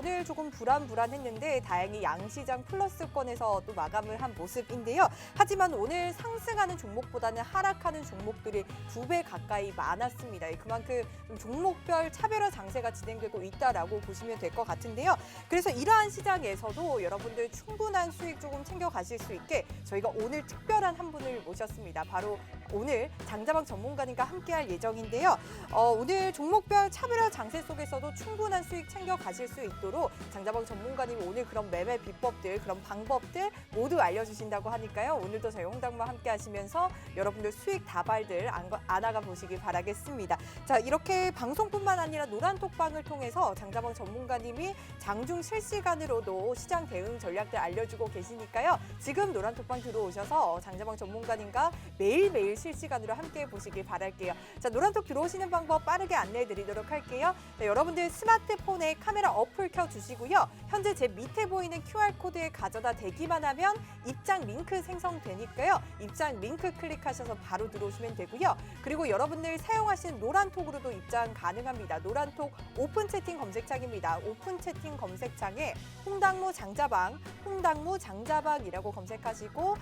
오늘 조금 불안했는데 다행히 양시장 플러스권에서 또 마감을 한 모습인데요. 하지만 오늘 상승하는 종목보다는 하락하는 종목들이 2배 가까이 많았습니다. 그만큼 종목별 차별화 장세가 진행되고 있다라고 보시면 될 것 같은데요. 그래서 이러한 시장에서도 여러분들 충분한 수익 조금 챙겨가실 수 있게 저희가 오늘 특별한 한 분을 모셨습니다. 바로 오늘 장자방 전문가님과 함께할 예정인데요. 오늘 종목별 차별화 장세 속에서도 충분한 수익 챙겨가실 수 있도록 장자방 전문가님이 오늘 그런 매매 비법들, 그런 방법들 모두 알려주신다고 하니까요. 오늘도 저희 홍당무와 함께 하시면서 여러분들 수익 다발들 안아가 보시길 바라겠습니다. 자, 이렇게 방송뿐만 아니라 노란톡방을 통해서 장자방 전문가님이 장중 실시간으로도 시장 대응 전략들 알려주고 계시니까요. 지금 노란톡방 들어오셔서 장자방 전문가님과 매일매일 실시간으로 함께 보시길 바랄게요. 자, 노란톡 들어오시는 방법 빠르게 안내해 드리도록 할게요. 네, 여러분들 스마트폰에 카메라 어플 켜주시고요. 현재 제 밑에 보이는 QR코드에 가져다 대기만 하면 입장 링크 생성되니까요. 입장 링크 클릭하셔서 바로 들어오시면 되고요. 그리고 여러분들 사용하시는 노란톡으로도 입장 가능합니다. 노란톡 오픈 채팅 검색창입니다. 오픈 채팅 검색창에 홍당무 장자방, 홍당무 장자방이라고 검색하시고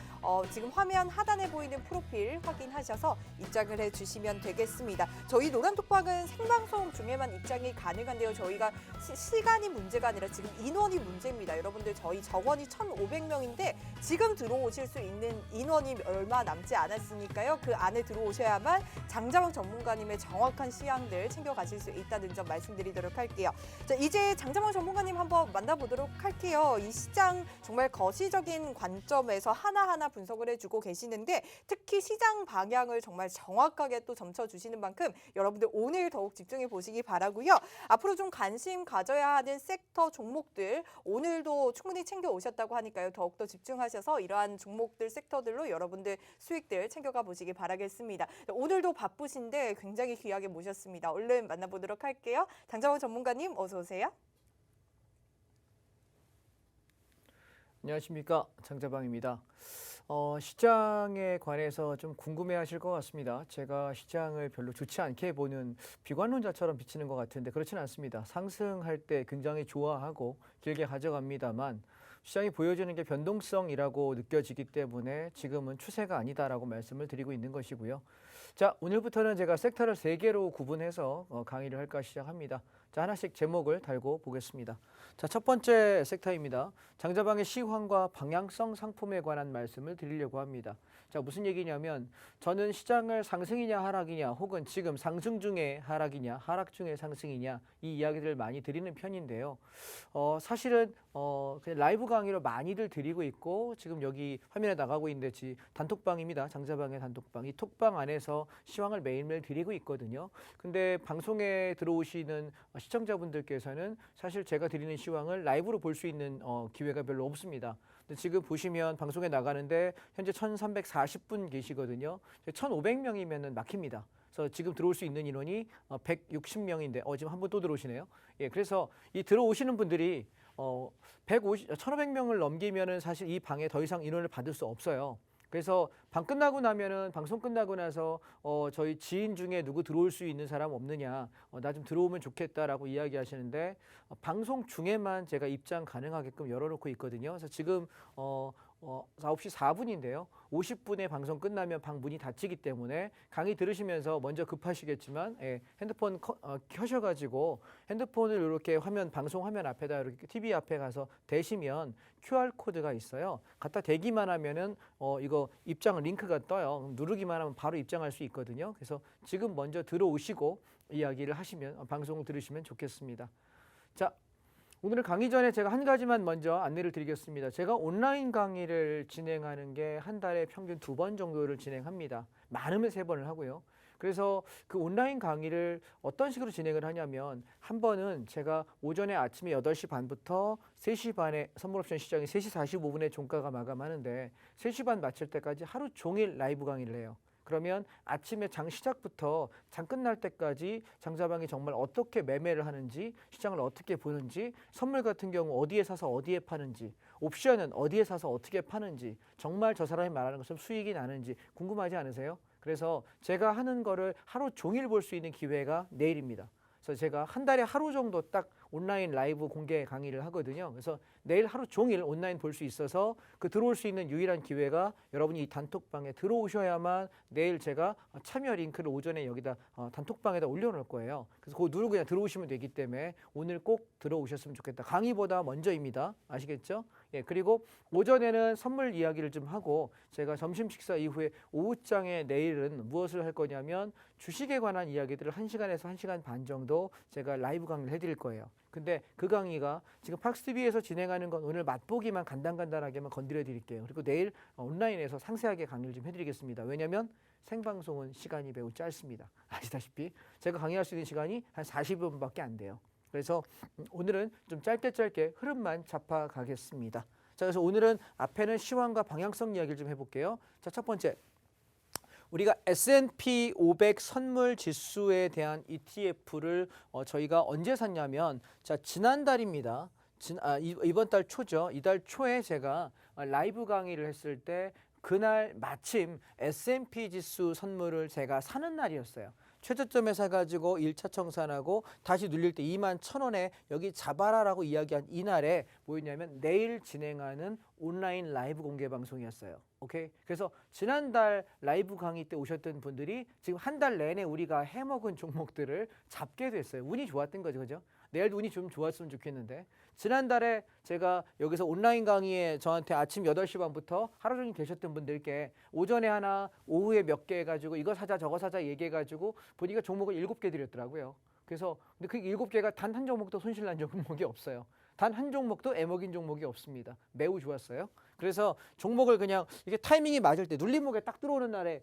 지금 화면 하단에 보이는 프로필 확인하셔서 입장을 해주시면 되겠습니다. 저희 노란톡방은 생방송 중에만 입장이 가능한데요. 저희가 시간이 문제가 아니라 지금 인원이 문제입니다. 여러분들 저희 정원이 1,500명인데 지금 들어오실 수 있는 인원이 얼마 남지 않았으니까요. 그 안에 들어오셔야만 장자방 전문가님의 정확한 시향들 챙겨가실 수 있다는 점 말씀드리도록 할게요. 자, 이제 장자방 전문가님 한번 만나보도록 할게요. 이 시장 정말 거시적인 관점에서 하나하나 분석을 해주고 계시는데 특히 시장 방향을 정말 정확하게 또 점쳐주시는 만큼 여러분들 오늘 더욱 집중해 보시기 바라고요. 앞으로 좀 관심 가져야 하는 섹터 종목들 오늘도 충분히 챙겨 오셨다고 하니까요. 더욱더 집중하셔서 이러한 종목들 섹터들로 여러분들 수익들 챙겨가 보시기 바라겠습니다. 오늘도 바쁘신데 굉장히 귀하게 모셨습니다. 얼른 만나보도록 할게요. 장자방 전문가님 어서 오세요. 안녕하십니까, 장자방입니다. 시장에 관해서 좀 궁금해하실 것 같습니다. 제가 시장을 별로 좋지 않게 보는 비관론자처럼 비치는 것 같은데 그렇지는 않습니다. 상승할 때 굉장히 좋아하고 길게 가져갑니다만 시장이 보여주는 게 변동성이라고 느껴지기 때문에 지금은 추세가 아니다라고 말씀을 드리고 있는 것이고요. 자, 오늘부터는 제가 섹터를 3개로 구분해서 강의를 할까 시작합니다. 자, 하나씩 제목을 달고 보겠습니다. 자, 첫 번째 섹터입니다. 장자방의 시황과 방향성 상품에 관한 말씀을 드리려고 합니다. 자, 무슨 얘기냐면 저는 시장을 상승이냐 하락이냐 혹은 지금 상승 중에 하락이냐 하락 중에 상승이냐 이 이야기들을 많이 드리는 편인데요. 사실은 그냥 라이브 강의로 많이들 드리고 있고 지금 여기 화면에 나가고 있는데 단톡방입니다. 장자방의 단톡방. 이 톡방 안에서 시황을 매일매일 드리고 있거든요. 근데 방송에 들어오시는 시청자분들께서는 사실 제가 드리는 시황을 라이브로 볼 수 있는 기회가 별로 없습니다. 근데 지금 보시면 방송에 나가는데 현재 1,340분 계시거든요. 1,500명이면 막힙니다. 그래서 지금 들어올 수 있는 인원이 160명인데 지금 한 분 또 들어오시네요. 예, 그래서 이 들어오시는 분들이 1,500명을 넘기면은 사실 이 방에 더 이상 인원을 받을 수 없어요. 그래서 방송 끝나고 나서 저희 지인 중에 누구 들어올 수 있는 사람 없느냐, 나 좀 들어오면 좋겠다라고 이야기하시는데 방송 중에만 제가 입장 가능하게끔 열어놓고 있거든요. 그래서 지금 9시 4분인데요. 50분에 방송 끝나면 방 문이 닫히기 때문에 강의 들으시면서 먼저 급하시겠지만 핸드폰 켜셔가지고 핸드폰을 이렇게 방송 화면 앞에다 이렇게 TV 앞에 가서 대시면 QR코드가 있어요. 갖다 대기만 하면은 이거 입장 링크가 떠요. 누르기만 하면 바로 입장할 수 있거든요. 그래서 지금 먼저 들어오시고 이야기를 하시면 방송을 들으시면 좋겠습니다. 자, 오늘 강의 전에 제가 한 가지만 먼저 안내를 드리겠습니다. 제가 온라인 강의를 진행하는 게 한 달에 평균 2번 정도를 진행합니다. 많으면 3번을 하고요. 그래서 그 온라인 강의를 어떤 식으로 진행을 하냐면 한 번은 제가 오전에 아침에 8시 반부터 3시 반에 선물옵션 시장이 3시 45분에 종가가 마감하는데 3시 반 마칠 때까지 하루 종일 라이브 강의를 해요. 그러면 아침에 장 시작부터 장 끝날 때까지 장자방이 정말 어떻게 매매를 하는지, 시장을 어떻게 보는지, 선물 같은 경우 어디에 사서 어디에 파는지, 옵션은 어디에 사서 어떻게 파는지, 정말 저 사람이 말하는 것처럼 수익이 나는지 궁금하지 않으세요? 그래서 제가 하는 거를 하루 종일 볼 수 있는 기회가 내일입니다. 그래서 제가 한 달에 하루 정도 딱 온라인 라이브 공개 강의를 하거든요. 그래서 내일 하루 종일 온라인 볼 수 있어서 그 들어올 수 있는 유일한 기회가 여러분이 이 단톡방에 들어오셔야만 내일 제가 참여 링크를 오전에 여기다 단톡방에다 올려놓을 거예요. 그래서 그거 누르고 그냥 들어오시면 되기 때문에 오늘 꼭 들어오셨으면 좋겠다. 강의보다 먼저입니다. 아시겠죠? 예, 그리고 오전에는 선물 이야기를 좀 하고 제가 점심 식사 이후에 오후장에 내일은 무엇을 할 거냐면 주식에 관한 이야기들을 1시간에서 1시간 반 정도 제가 라이브 강의를 해드릴 거예요. 근데 그 강의가 지금 팍스TV에서 진행하는 건 오늘 맛보기만 간단하게만 건드려 드릴게요. 그리고 내일 온라인에서 상세하게 강의를 좀 해드리겠습니다. 왜냐하면 생방송은 시간이 매우 짧습니다. 아시다시피 제가 강의할 수 있는 시간이 한 40분밖에 안 돼요. 그래서 오늘은 좀 짧게 흐름만 잡아가겠습니다. 자, 그래서 오늘은 앞에는 시황과 방향성 이야기를 좀 해볼게요. 자, 첫 번째. 우리가 S&P 500 선물 지수에 대한 ETF를 저희가 언제 샀냐면 자, 지난달입니다. 이번 달 초죠. 이달 초에 제가 라이브 강의를 했을 때 그날 마침 S&P 지수 선물을 제가 사는 날이었어요. 최저점에 사가지고 1차 청산하고 다시 눌릴 때 21,000원에 여기 잡아라라고 이야기한 이날에 뭐였냐면 내일 진행하는 온라인 라이브 공개 방송이었어요. 오케이? 그래서 지난달 라이브 강의 때 오셨던 분들이 지금 한 달 내내 우리가 해먹은 종목들을 잡게 됐어요. 운이 좋았던 거죠. 그죠? 내일도 운이 좀 좋았으면 좋겠는데 지난달에 제가 여기서 온라인 강의에 저한테 아침 8시 반부터 하루 종일 계셨던 분들께 오전에 하나 오후에 몇 개 해가지고 이거 사자 저거 사자 얘기해가지고 보니까 종목을 7개 드렸더라고요. 그래서 근데 그 7개가 단 한 종목도 손실난 종목이 없어요. 단 한 종목도 애먹인 종목이 없습니다. 매우 좋았어요. 그래서 종목을 그냥 이게 타이밍이 맞을 때 눌림목에 딱 들어오는 날에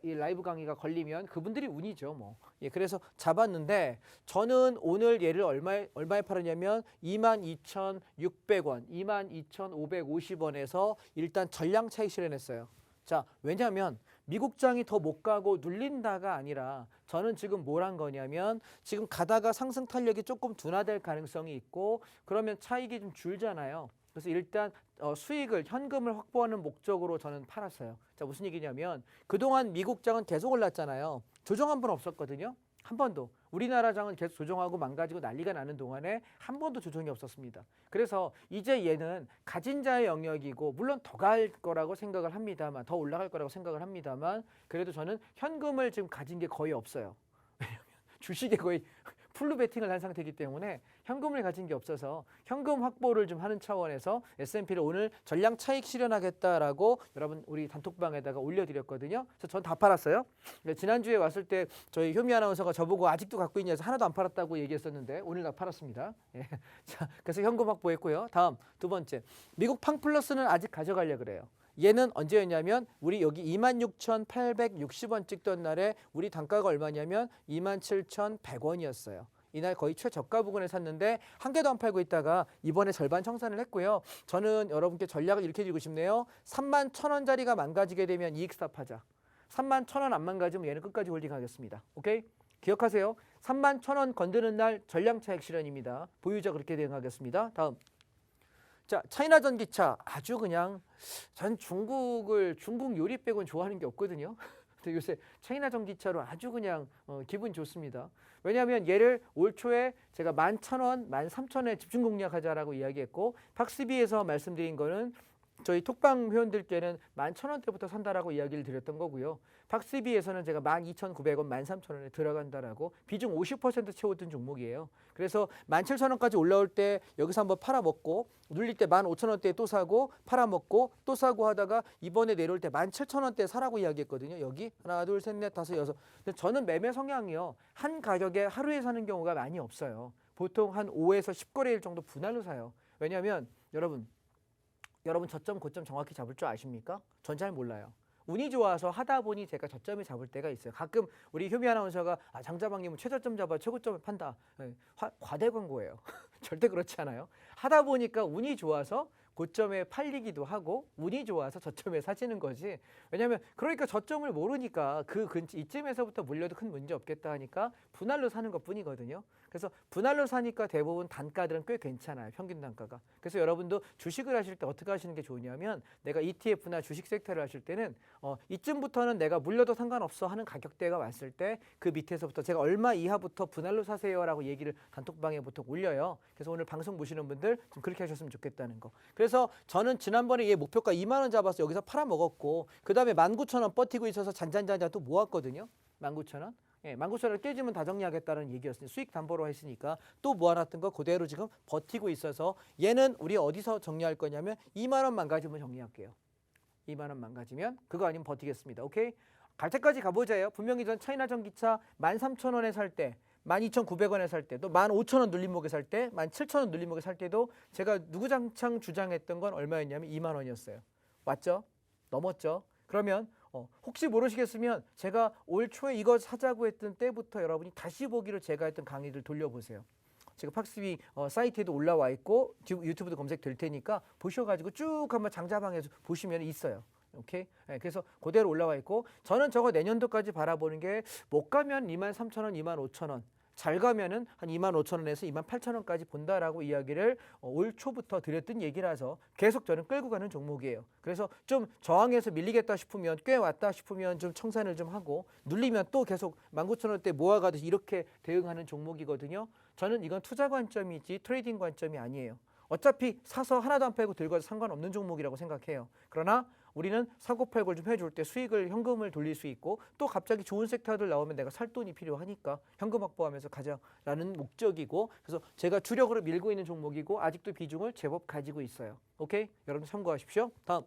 이 라이브 강의가 걸리면 그분들이 운이죠. 뭐. 예, 그래서 잡았는데 저는 오늘 얘를 얼마에 팔았냐면 22,600원, 22,550원에서 일단 전량 차익 실현했어요. 자, 왜냐하면 미국장이 더 못 가고 눌린다가 아니라 저는 지금 뭘 한 거냐면 지금 가다가 상승 탄력이 조금 둔화될 가능성이 있고 그러면 차익이 좀 줄잖아요. 그래서 일단 수익을 현금을 확보하는 목적으로 저는 팔았어요. 자, 무슨 얘기냐면 그동안 미국장은 계속 올랐잖아요. 조정 한 번 없었거든요. 한 번도. 우리나라 장은 계속 조정하고 망가지고 난리가 나는 동안에 한 번도 조정이 없었습니다. 그래서 이제 얘는 가진 자의 영역이고 물론 더 갈 거라고 생각을 합니다만 더 올라갈 거라고 생각을 합니다만 그래도 저는 현금을 지금 가진 게 거의 없어요. 왜냐하면 주식에 거의 풀로 베팅을 한 상태이기 때문에 현금을 가진 게 없어서 현금 확보를 좀 하는 차원에서 S&P를 오늘 전량 차익 실현하겠다라고 여러분 우리 단톡방에다가 올려드렸거든요. 그래서 전 다 팔았어요. 지난주에 왔을 때 저희 효미 아나운서가 저보고 아직도 갖고 있냐 해서 하나도 안 팔았다고 얘기했었는데 오늘 다 팔았습니다. 예. 자, 그래서 현금 확보했고요. 다음 두 번째, 미국 팡플러스는 아직 가져가려고 그래요. 얘는 언제였냐면 우리 여기 26,860원 찍던 날에 우리 단가가 얼마냐면 27,100원이었어요. 이날 거의 최저가 부근에 샀는데 한 개도 안 팔고 있다가 이번에 절반 청산을 했고요. 저는 여러분께 전략을 이렇게 드리고 싶네요. 31,000원짜리가 망가지게 되면 이익 스탑하자. 31,000원 안 망가지면 얘는 끝까지 홀딩하겠습니다. 오케이? 기억하세요. 31,000원 건드는 날 전량 차익 실현입니다. 보유자 그렇게 대응하겠습니다. 다음. 자, 차이나 전기차 아주 그냥 전 중국 요리 빼고는 좋아하는 게 없거든요. 근데 요새 차이나 전기차로 아주 그냥 기분 좋습니다. 왜냐하면 얘를 올 초에 제가 11,000원, 13,000원에 집중 공략하자라고 이야기했고 팍스비에서 말씀드린 거는 저희 톡방 회원들께는 11,000원대부터 산다라고 이야기를 드렸던 거고요. 팍스비에서는 제가 12,900원, 13,000원에 들어간다라고 비중 50% 채웠던 종목이에요. 그래서 17,000원까지 올라올 때 여기서 한번 팔아먹고 눌릴 때 15,000원대에 또 사고 팔아먹고 또 사고 하다가 이번에 내려올 때 17,000원대에 사라고 이야기했거든요. 여기 하나, 둘, 셋, 넷, 다섯, 여섯. 근데 저는 매매 성향이요. 한 가격에 하루에 사는 경우가 많이 없어요. 보통 한 5에서 10거래일 정도 분할로 사요. 왜냐하면 여러분 저점 고점 정확히 잡을 줄 아십니까? 전 잘 몰라요. 운이 좋아서 하다 보니 제가 저점을 잡을 때가 있어요. 가끔 우리 효미 아나운서가 장자방님은 최저점 잡아 최고점을 판다. 과대 광고예요. 절대 그렇지 않아요. 하다 보니까 운이 좋아서 고점에 팔리기도 하고 운이 좋아서 저점에 사지는 거지. 왜냐하면 그러니까 저점을 모르니까 그 근처 이쯤에서부터 물려도 큰 문제 없겠다 하니까 분할로 사는 것뿐이거든요. 그래서 분할로 사니까 대부분 단가들은 꽤 괜찮아요. 평균 단가가. 그래서 여러분도 주식을 하실 때 어떻게 하시는 게 좋으냐면 내가 ETF나 주식 섹터를 하실 때는 이쯤부터는 내가 물려도 상관없어 하는 가격대가 왔을 때 그 밑에서부터 제가 얼마 이하부터 분할로 사세요라고 얘기를 단톡방에 보통 올려요. 그래서 오늘 방송 보시는 분들 좀 그렇게 하셨으면 좋겠다는 거. 그래서 저는 지난번에 얘 목표가 2만 원 잡아서 여기서 팔아먹었고 그 다음에 19,000원 버티고 있어서 잔잔잔잔 또 모았거든요. 19,000원. 예, 19,000원 깨지면 다 정리하겠다는 얘기였으니 수익 담보로 했으니까 또 모아놨던 거 그대로 지금 버티고 있어서 얘는 우리 어디서 정리할 거냐면 2만 원만 가지면 정리할게요. 2만 원만 가지면 그거 아니면 버티겠습니다. 오케이? 갈 때까지 가보자요. 분명히 전 차이나 전기차 13,000원에 살 때 12,900원에 살 때 또 15,000원 눌림목에 살 때 17,000원 눌림목에 살 때도 제가 누구장창 주장했던 건 얼마였냐면 2만 원이었어요. 맞죠? 넘었죠? 그러면 혹시 모르시겠으면 제가 올 초에 이거 사자고 했던 때부터 여러분이 다시 보기로 제가 했던 강의를 돌려보세요. 제가 팍스비 사이트에도 올라와 있고 유튜브도 검색될 테니까 보셔가지고 쭉 한번 장자방에서 보시면 있어요. 오케이? 네, 그래서 그대로 올라와 있고 저는 저거 내년도까지 바라보는 게 못 가면 23,000원, 25,000원 잘 가면은 한 25,000원에서 28,000원까지 본다라고 이야기를 올 초부터 드렸던 얘기라서 계속 저는 끌고 가는 종목이에요. 그래서 좀 저항해서 밀리겠다 싶으면 꽤 왔다 싶으면 좀 청산을 좀 하고 눌리면 또 계속 19,000원대 모아가듯이 이렇게 대응하는 종목이거든요. 저는 이건 투자 관점이지 트레이딩 관점이 아니에요. 어차피 사서 하나도 안 팔고 들고 가서 상관없는 종목이라고 생각해요. 그러나 우리는 사고 팔고를 좀 해줄 때 수익을 현금을 돌릴 수 있고 또 갑자기 좋은 섹터들 나오면 내가 살 돈이 필요하니까 현금 확보하면서 가자라는 목적이고 그래서 제가 주력으로 밀고 있는 종목이고 아직도 비중을 제법 가지고 있어요. 오케이? 여러분 참고하십시오. 다음.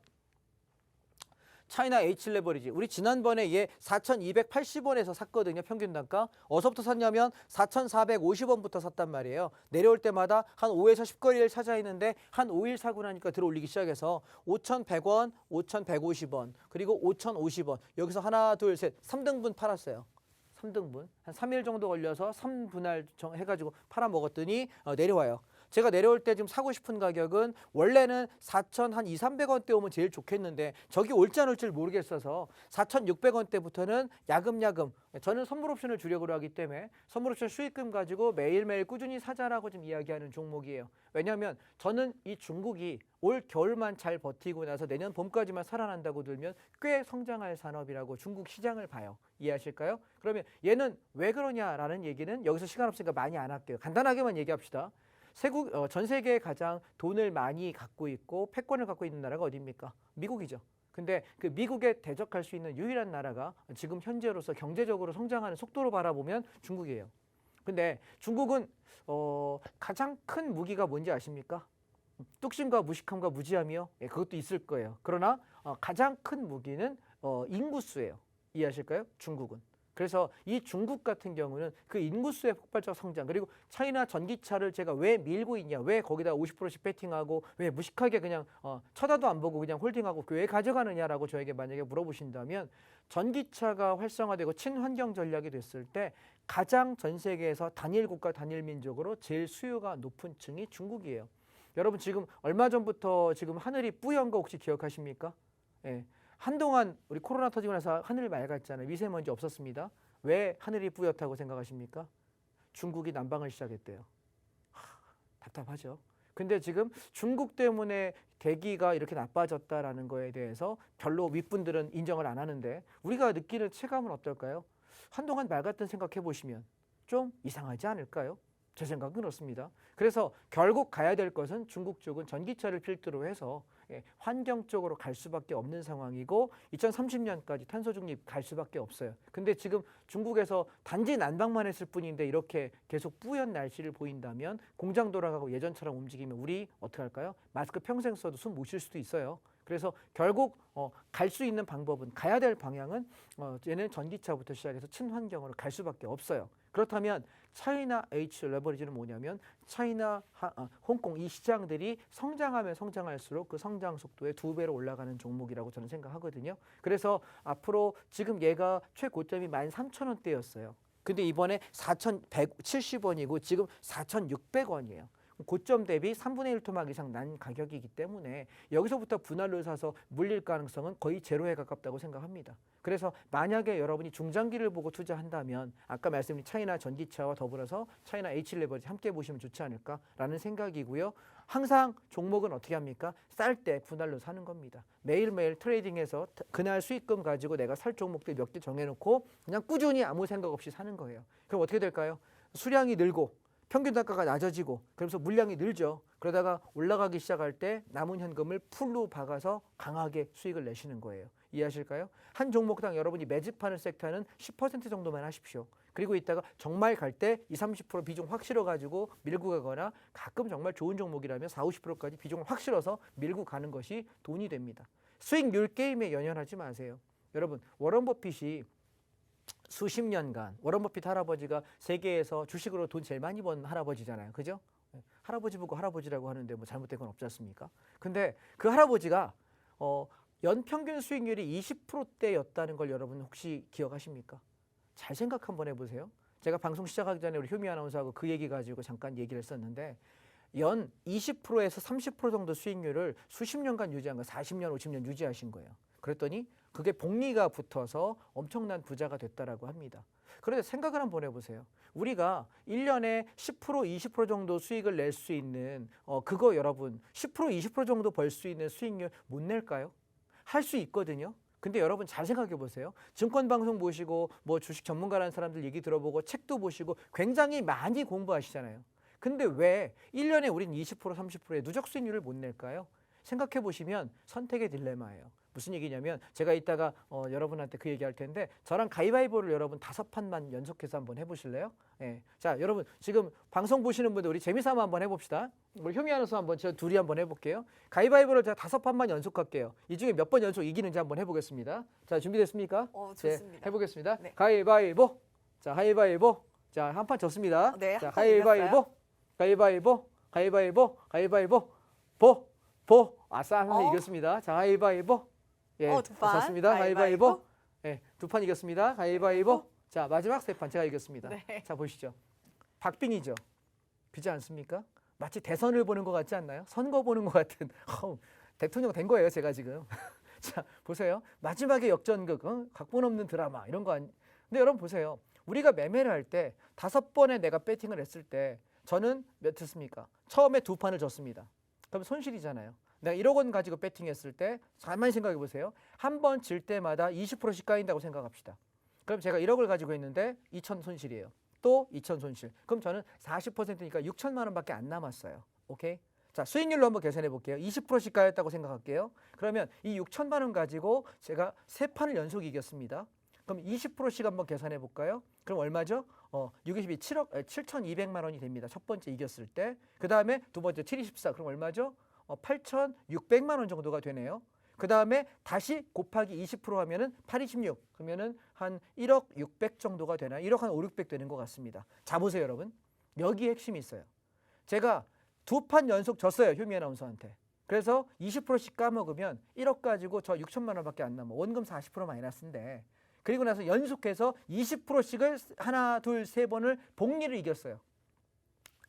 차이나 H 레버리지. 우리 지난번에 얘 4,280원에서 샀거든요. 평균 단가. 어디서부터 샀냐면 4,450원부터 샀단 말이에요. 내려올 때마다 한 5에서 10거리를 찾아 있는데 한 5일 사고 나니까 들어올리기 시작해서 5,100원, 5,150원, 그리고 5,050원. 여기서 하나, 둘, 셋, 3등분 팔았어요. 3등분. 한 3일 정도 걸려서 3분할 해가지고 팔아먹었더니 내려와요. 제가 내려올 때 지금 사고 싶은 가격은 원래는 4,000 한 2,300원대 오면 제일 좋겠는데 저기 올지 안 올지를 모르겠어서 4,600원대부터는 야금야금 저는 선물 옵션을 주력으로 하기 때문에 선물 옵션 수익금 가지고 매일매일 꾸준히 사자라고 좀 이야기하는 종목이에요. 왜냐하면 저는 이 중국이 올 겨울만 잘 버티고 나서 내년 봄까지만 살아난다고 들면 꽤 성장할 산업이라고 중국 시장을 봐요. 이해하실까요? 그러면 얘는 왜 그러냐라는 얘기는 여기서 시간 없으니까 많이 안 할게요. 간단하게만 얘기합시다. 전 세계에 가장 돈을 많이 갖고 있고 패권을 갖고 있는 나라가 어디입니까? 미국이죠. 근데 그 미국에 대적할 수 있는 유일한 나라가 지금 현재로서 경제적으로 성장하는 속도로 바라보면 중국이에요. 근데 중국은 가장 큰 무기가 뭔지 아십니까? 뚝심과 무식함과 무지함이요. 예, 그것도 있을 거예요. 그러나 가장 큰 무기는 인구수예요. 이해하실까요? 중국은. 그래서 이 중국 같은 경우는 그 인구수의 폭발적 성장 그리고 차이나 전기차를 제가 왜 밀고 있냐 왜 거기다 50%씩 베팅하고 왜 무식하게 그냥 쳐다도 안 보고 그냥 홀딩하고 왜 가져가느냐라고 저에게 만약에 물어보신다면 전기차가 활성화되고 친환경 전략이 됐을 때 가장 전 세계에서 단일 국가 단일 민족으로 제일 수요가 높은 층이 중국이에요. 여러분 지금 얼마 전부터 지금 하늘이 뿌연 거 혹시 기억하십니까? 예. 한동안 우리 코로나 터지고 나서 하늘이 맑았잖아요. 미세먼지 없었습니다. 왜 하늘이 뿌옇다고 생각하십니까? 중국이 난방을 시작했대요. 답답하죠. 근데 지금 중국 때문에 대기가 이렇게 나빠졌다라는 거에 대해서 별로 윗분들은 인정을 안 하는데 우리가 느끼는 체감은 어떨까요? 한동안 맑았던 생각해 보시면 좀 이상하지 않을까요? 제 생각은 그렇습니다. 그래서 결국 가야 될 것은 중국 쪽은 전기차를 필두로 해서 환경 쪽으로 갈 수밖에 없는 상황이고 2030년까지 탄소 중립 갈 수밖에 없어요. 근데 지금 중국에서 단지 난방만 했을 뿐인데 이렇게 계속 뿌연 날씨를 보인다면 공장 돌아가고 예전처럼 움직이면 우리 어떻게 할까요? 마스크 평생 써도 숨 못 쉴 수도 있어요. 그래서 결국 갈 수 있는 방법은 가야 될 방향은 얘는 전기차부터 시작해서 친환경으로 갈 수밖에 없어요. 그렇다면 차이나 H 레버리지는 뭐냐면 차이나, 홍콩 이 시장들이 성장하면 성장할수록 그 성장 속도의 2배로 올라가는 종목이라고 저는 생각하거든요. 그래서 앞으로 지금 얘가 최고점이 13,000원대였어요. 근데 이번에 4,170원이고 지금 4,600원이에요. 고점 대비 3분의 1 토막 이상 난 가격이기 때문에 여기서부터 분할로 사서 물릴 가능성은 거의 제로에 가깝다고 생각합니다. 그래서 만약에 여러분이 중장기를 보고 투자한다면 아까 말씀드린 차이나 전기차와 더불어서 차이나 H레버리지 함께 보시면 좋지 않을까라는 생각이고요. 항상 종목은 어떻게 합니까? 쌀 때 분할로 사는 겁니다. 매일매일 트레이딩해서 그날 수익금 가지고 내가 살 종목들 몇 개 정해놓고 그냥 꾸준히 아무 생각 없이 사는 거예요. 그럼 어떻게 될까요? 수량이 늘고 평균 단가가 낮아지고 그러면서 물량이 늘죠. 그러다가 올라가기 시작할 때 남은 현금을 풀로 박아서 강하게 수익을 내시는 거예요. 이해하실까요? 한 종목당 여러분이 매집하는 섹터는 10% 정도만 하십시오. 그리고 이따가 정말 갈 때 20, 30% 비중 확 실어가지고 밀고 가거나 가끔 정말 좋은 종목이라면 40, 50%까지 비중을 확 실어서 밀고 가는 것이 돈이 됩니다. 수익률 게임에 연연하지 마세요. 여러분 워런 버핏이 수십 년간 워런 버핏 할아버지가 세계에서 주식으로 돈 제일 많이 번 할아버지잖아요. 그죠? 할아버지 보고 할아버지라고 하는데 뭐 잘못된 건 없지 않습니까? 근데 그 할아버지가 연평균 수익률이 20%대였다는 걸 여러분 혹시 기억하십니까? 잘 생각 한번 해보세요. 제가 방송 시작하기 전에 우리 효미 아나운서하고 그 얘기 가지고 잠깐 얘기를 했었는데 연 20%에서 30% 정도 수익률을 수십 년간 유지한 거 40년, 50년 유지하신 거예요. 그랬더니 그게 복리가 붙어서 엄청난 부자가 됐다라고 합니다. 그런데 생각을 한번 해보세요. 우리가 1년에 10%, 20% 정도 수익을 낼 수 있는 그거 여러분 10%, 20% 정도 벌 수 있는 수익률 못 낼까요? 할 수 있거든요. 근데 여러분 잘 생각해 보세요. 증권방송 보시고 뭐 주식 전문가라는 사람들 얘기 들어보고 책도 보시고 굉장히 많이 공부하시잖아요. 근데 왜 1년에 우린 20%, 30%의 누적 수익률을 못 낼까요? 생각해 보시면 선택의 딜레마예요. 무슨 얘기냐면 제가 이따가 여러분한테 그 얘기할 텐데 저랑 가위바위보를 여러분 5판만 연속해서 한번 해보실래요? 예. 자 여러분 지금 방송 보시는 분들 우리 재미삼아 한번 해봅시다. 우리 효미 아나운서 한번 저 둘이 한번 해볼게요. 가위바위보를 제가 5판만 연속할게요. 이 중에 몇 번 연속 이기는지 한번 해보겠습니다. 자 준비됐습니까? 좋습니다. 네, 해보겠습니다. 네. 가위바위보. 자 가위바위보. 자 한 판 졌습니다. 네, 자 한판 가위바위보. 이겼어요. 가위바위보. 가위바위보. 가위바위보. 보. 아싸 하면서 이겼습니다. 자 가위바위보. 예, 두 판. 졌습니다. 가위바위보. 예, 2판 이겼습니다. 가위바위보. 자, 마지막 3판 제가 이겼습니다. 네. 자, 보시죠. 박빙이죠. 그렇지 않습니까? 마치 대선을 보는 것 같지 않나요? 선거 보는 것 같은 대통령 된 거예요, 제가 지금. 자, 보세요. 마지막에 역전극, 각본 없는 드라마 이런 거 근데 여러분 보세요. 우리가 매매를 할 때 5번에 내가 배팅을 했을 때 저는 몇 했습니까? 처음에 2판을 졌습니다. 그럼 손실이잖아요. 내가 1억 원 가지고 배팅했을 때 가만히 생각해 보세요. 한 번 질 때마다 20%씩 까인다고 생각합시다. 그럼 제가 1억을 가지고 있는데 2천 손실이에요. 또 2천 손실. 그럼 저는 40%니까 6천만 원밖에 안 남았어요. 오케이? 자, 수익률로 한번 계산해 볼게요. 20%씩 까였다고 생각할게요. 그러면 이 6천만 원 가지고 제가 3판을 연속 이겼습니다. 그럼 20%씩 한번 계산해 볼까요? 그럼 얼마죠? 622 7억 7,200만 원이 됩니다. 첫 번째 이겼을 때. 그다음에 두 번째 724 그럼 얼마죠? 8,600만 원 정도가 되네요. 그 다음에 다시 곱하기 20% 하면은 826 그러면은 한 1억 600 정도가 되나? 1억 한 5, 600 되는 것 같습니다. 자 보세요 여러분. 여기 핵심이 있어요. 제가 2판 연속 졌어요 효미 아나운서한테. 그래서 20%씩 까먹으면 1억 가지고 저 6천만 원밖에 안 남아. 원금 40% 마이너스인데 그리고 나서 연속해서 20%씩을 하나, 둘, 세 번을 복리를 이겼어요.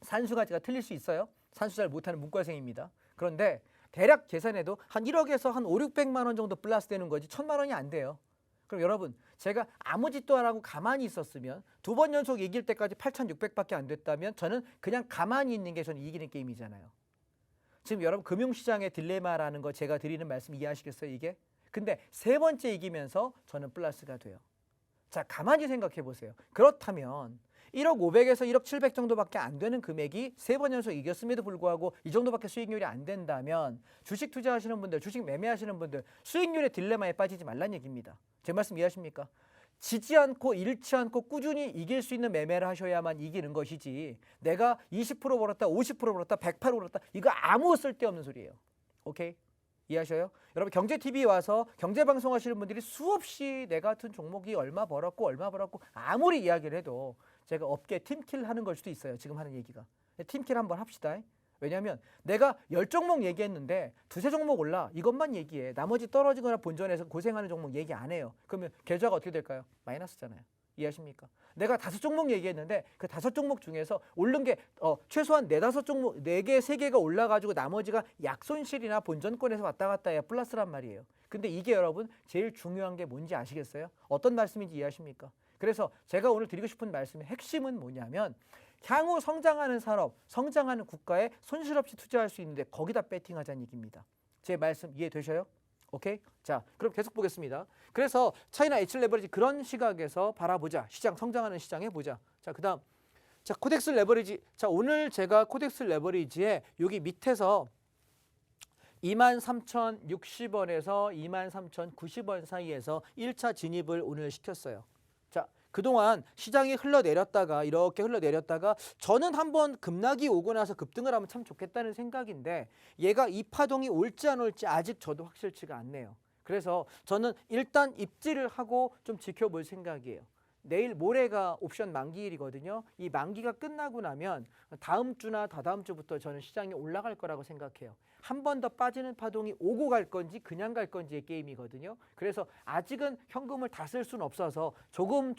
산수가 제가 틀릴 수 있어요. 산수 잘 못하는 문과생입니다. 그런데 대략 계산해도 한 1억에서 한 5, 600만 원 정도 플러스 되는 거지 1,000만 원이 안 돼요. 그럼 여러분 제가 아무 짓도 안 하고 가만히 있었으면 2번 연속 이길 때까지 8,600밖에 안 됐다면 저는 그냥 가만히 있는 게 저는 이기는 게임이잖아요. 지금 여러분 금융시장의 딜레마라는 거 제가 드리는 말씀 이해하시겠어요 이게? 근데 3번째 이기면서 저는 플러스가 돼요. 자 가만히 생각해 보세요. 그렇다면 1억 500에서 1억 700 정도밖에 안 되는 금액이 3번 연속 이겼음에도 불구하고 이 정도밖에 수익률이 안 된다면 주식 투자하시는 분들, 주식 매매하시는 분들 수익률의 딜레마에 빠지지 말란 얘기입니다. 제 말씀 이해하십니까? 지지 않고 잃지 않고 꾸준히 이길 수 있는 매매를 하셔야만 이기는 것이지 내가 20% 벌었다, 50% 벌었다, 100% 벌었다 이거 아무 쓸데없는 소리예요. 오케이? 이해하셔요? 여러분 경제TV 와서 경제방송 하시는 분들이 수없이 내 같은 종목이 얼마 벌었고 아무리 이야기를 해도 제가 업계 팀킬 하는 걸 수도 있어요. 지금 하는 얘기가. 팀킬 한번 합시다. 왜냐하면 내가 10종목 얘기했는데 2, 3종목 올라 이것만 얘기해. 나머지 떨어지거나 본전에서 고생하는 종목 얘기 안 해요. 그러면 계좌가 어떻게 될까요? 마이너스잖아요. 이해하십니까? 내가 5종목 얘기했는데 그 5종목 중에서 오른 게 최소한 4-5종목, 4개, 3개가 올라가지고 나머지가 약손실이나 본전권에서 왔다 갔다 해야 플러스란 말이에요. 근데 이게 여러분 제일 중요한 게 뭔지 아시겠어요? 어떤 말씀인지 이해하십니까? 그래서 제가 오늘 드리고 싶은 말씀의 핵심은 뭐냐면 향후 성장하는 산업, 성장하는 국가에 손실 없이 투자할 수 있는데 거기다 배팅하자는 얘기입니다. 제 말씀 이해되셔요? 오케이? 자, 그럼 계속 보겠습니다. 그래서 차이나 H 레버리지 그런 시각에서 바라보자. 시장, 성장하는 시장에 보자. 자, 그다음 자, 코덱스 레버리지. 자, 오늘 제가 코덱스 레버리지에 여기 밑에서 23,060원에서 23,090원 사이에서 1차 진입을 오늘 시켰어요. 자, 그동안 시장이 흘러내렸다가 이렇게 흘러내렸다가 저는 한번 급락이 오고 나서 급등을 하면 참 좋겠다는 생각인데 얘가 이 파동이 올지 안 올지 아직 저도 확실치가 않네요. 그래서 저는 일단 입지를 하고 좀 지켜볼 생각이에요. 내일 모레가 옵션 만기일이거든요. 이 만기가 끝나고 나면 다음 주나 다다음 주부터 저는 시장이 올라갈 거라고 생각해요. 한 번 더 빠지는 파동이 오고 갈 건지 그냥 갈 건지의 게임이거든요. 그래서 아직은 현금을 다 쓸 수는 없어서 조금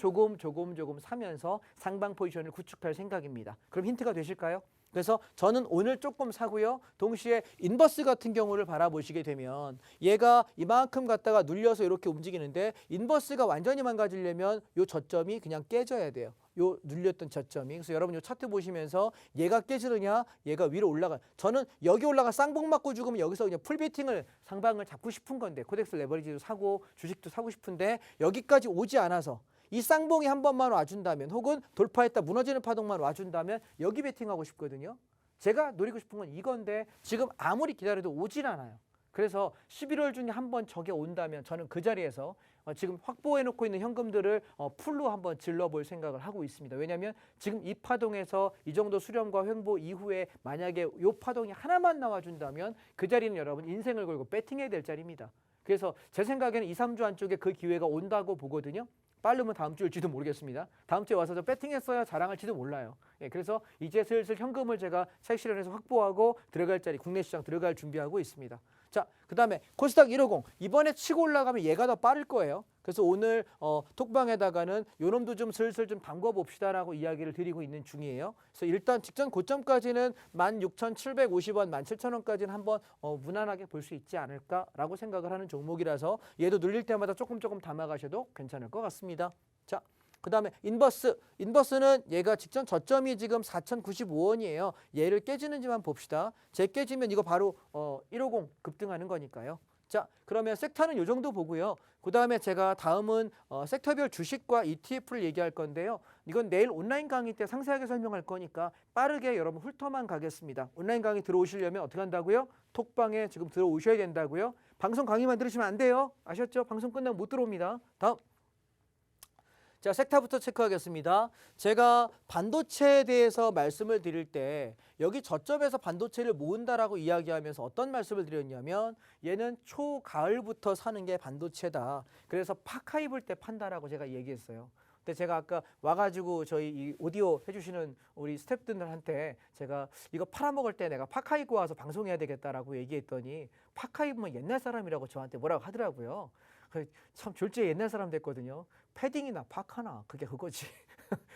사면서 상방 포지션을 구축할 생각입니다. 그럼 힌트가 되실까요? 그래서 저는 오늘 조금 사고요. 동시에 인버스 같은 경우를 바라보시게 되면 얘가 이만큼 갔다가 눌려서 이렇게 움직이는데 인버스가 완전히 망가지려면 요 저점이 그냥 깨져야 돼요. 요 눌렸던 저점이. 그래서 여러분 요 차트 보시면서 얘가 깨지느냐 얘가 위로 올라가. 저는 여기 올라가 쌍봉 맞고 죽으면 여기서 그냥 풀베이팅을 상방을 잡고 싶은 건데 코덱스 레버리지도 사고 주식도 사고 싶은데 여기까지 오지 않아서 이 쌍봉이 한 번만 와준다면 혹은 돌파했다 무너지는 파동만 와준다면 여기 베팅하고 싶거든요. 제가 노리고 싶은 건 이건데 지금 아무리 기다려도 오질 않아요. 그래서 11월 중에 한 번 저게 온다면 저는 그 자리에서 지금 확보해놓고 있는 현금들을 풀로 한번 질러볼 생각을 하고 있습니다. 왜냐하면 지금 이 파동에서 이 정도 수렴과 횡보 이후에 만약에 이 파동이 하나만 나와준다면 그 자리는 여러분 인생을 걸고 배팅해야 될 자리입니다. 그래서 제 생각에는 2, 3주 안쪽에 그 기회가 온다고 보거든요. 빠르면 다음 주일지도 모르겠습니다. 다음 주에 와서 저 배팅했어야 자랑할지도 몰라요. 예, 그래서 이제 슬슬 현금을 제가 차익 실현해서 확보하고 들어갈 자리, 국내 시장 들어갈 준비하고 있습니다. 자, 그 다음에 코스닥 150 이번에 치고 올라가면 얘가 더 빠를 거예요. 그래서 오늘 톡방에다가는 요놈도 좀 슬슬 좀 담궈 봅시다라고 이야기를 드리고 있는 중이에요. 그래서 일단 직전 고점까지는 16,750원, 17,000원까지는 한번 무난하게 볼 수 있지 않을까라고 생각을 하는 종목이라서 얘도 눌릴 때마다 조금 담아가셔도 괜찮을 것 같습니다. 자, 그 다음에 인버스는 얘가 직전 저점이 지금 4,095원이에요. 얘를 깨지는지만 봅시다. 쟤 깨지면 이거 바로 150 급등하는 거니까요. 자, 그러면 섹터는 이 정도 보고요. 그 다음에 제가 다음은 섹터별 주식과 ETF를 얘기할 건데요. 이건 내일 온라인 강의 때 상세하게 설명할 거니까 빠르게 여러분 훑어만 가겠습니다. 온라인 강의 들어오시려면 어떻게 한다고요? 톡방에 지금 들어오셔야 된다고요. 방송 강의만 들으시면 안 돼요. 아셨죠? 방송 끝나면 못 들어옵니다. 다음. 자, 섹터부터 체크하겠습니다. 제가 반도체에 대해서 말씀을 드릴 때 여기 저점에서 반도체를 모은다라고 이야기하면서 어떤 말씀을 드렸냐면 얘는 초가을부터 사는 게 반도체다. 그래서 파카 입을 때 판다라고 제가 얘기했어요. 근데 제가 아까 와가지고 저희 이 오디오 해주시는 우리 스태프들한테 제가 이거 팔아먹을 때 내가 파카 입고 와서 방송해야 되겠다라고 얘기했더니 파카 입으면 옛날 사람이라고 저한테 뭐라고 하더라고요. 참 졸지에 옛날 사람 됐거든요. 패딩이나 파카나 그게 그거지.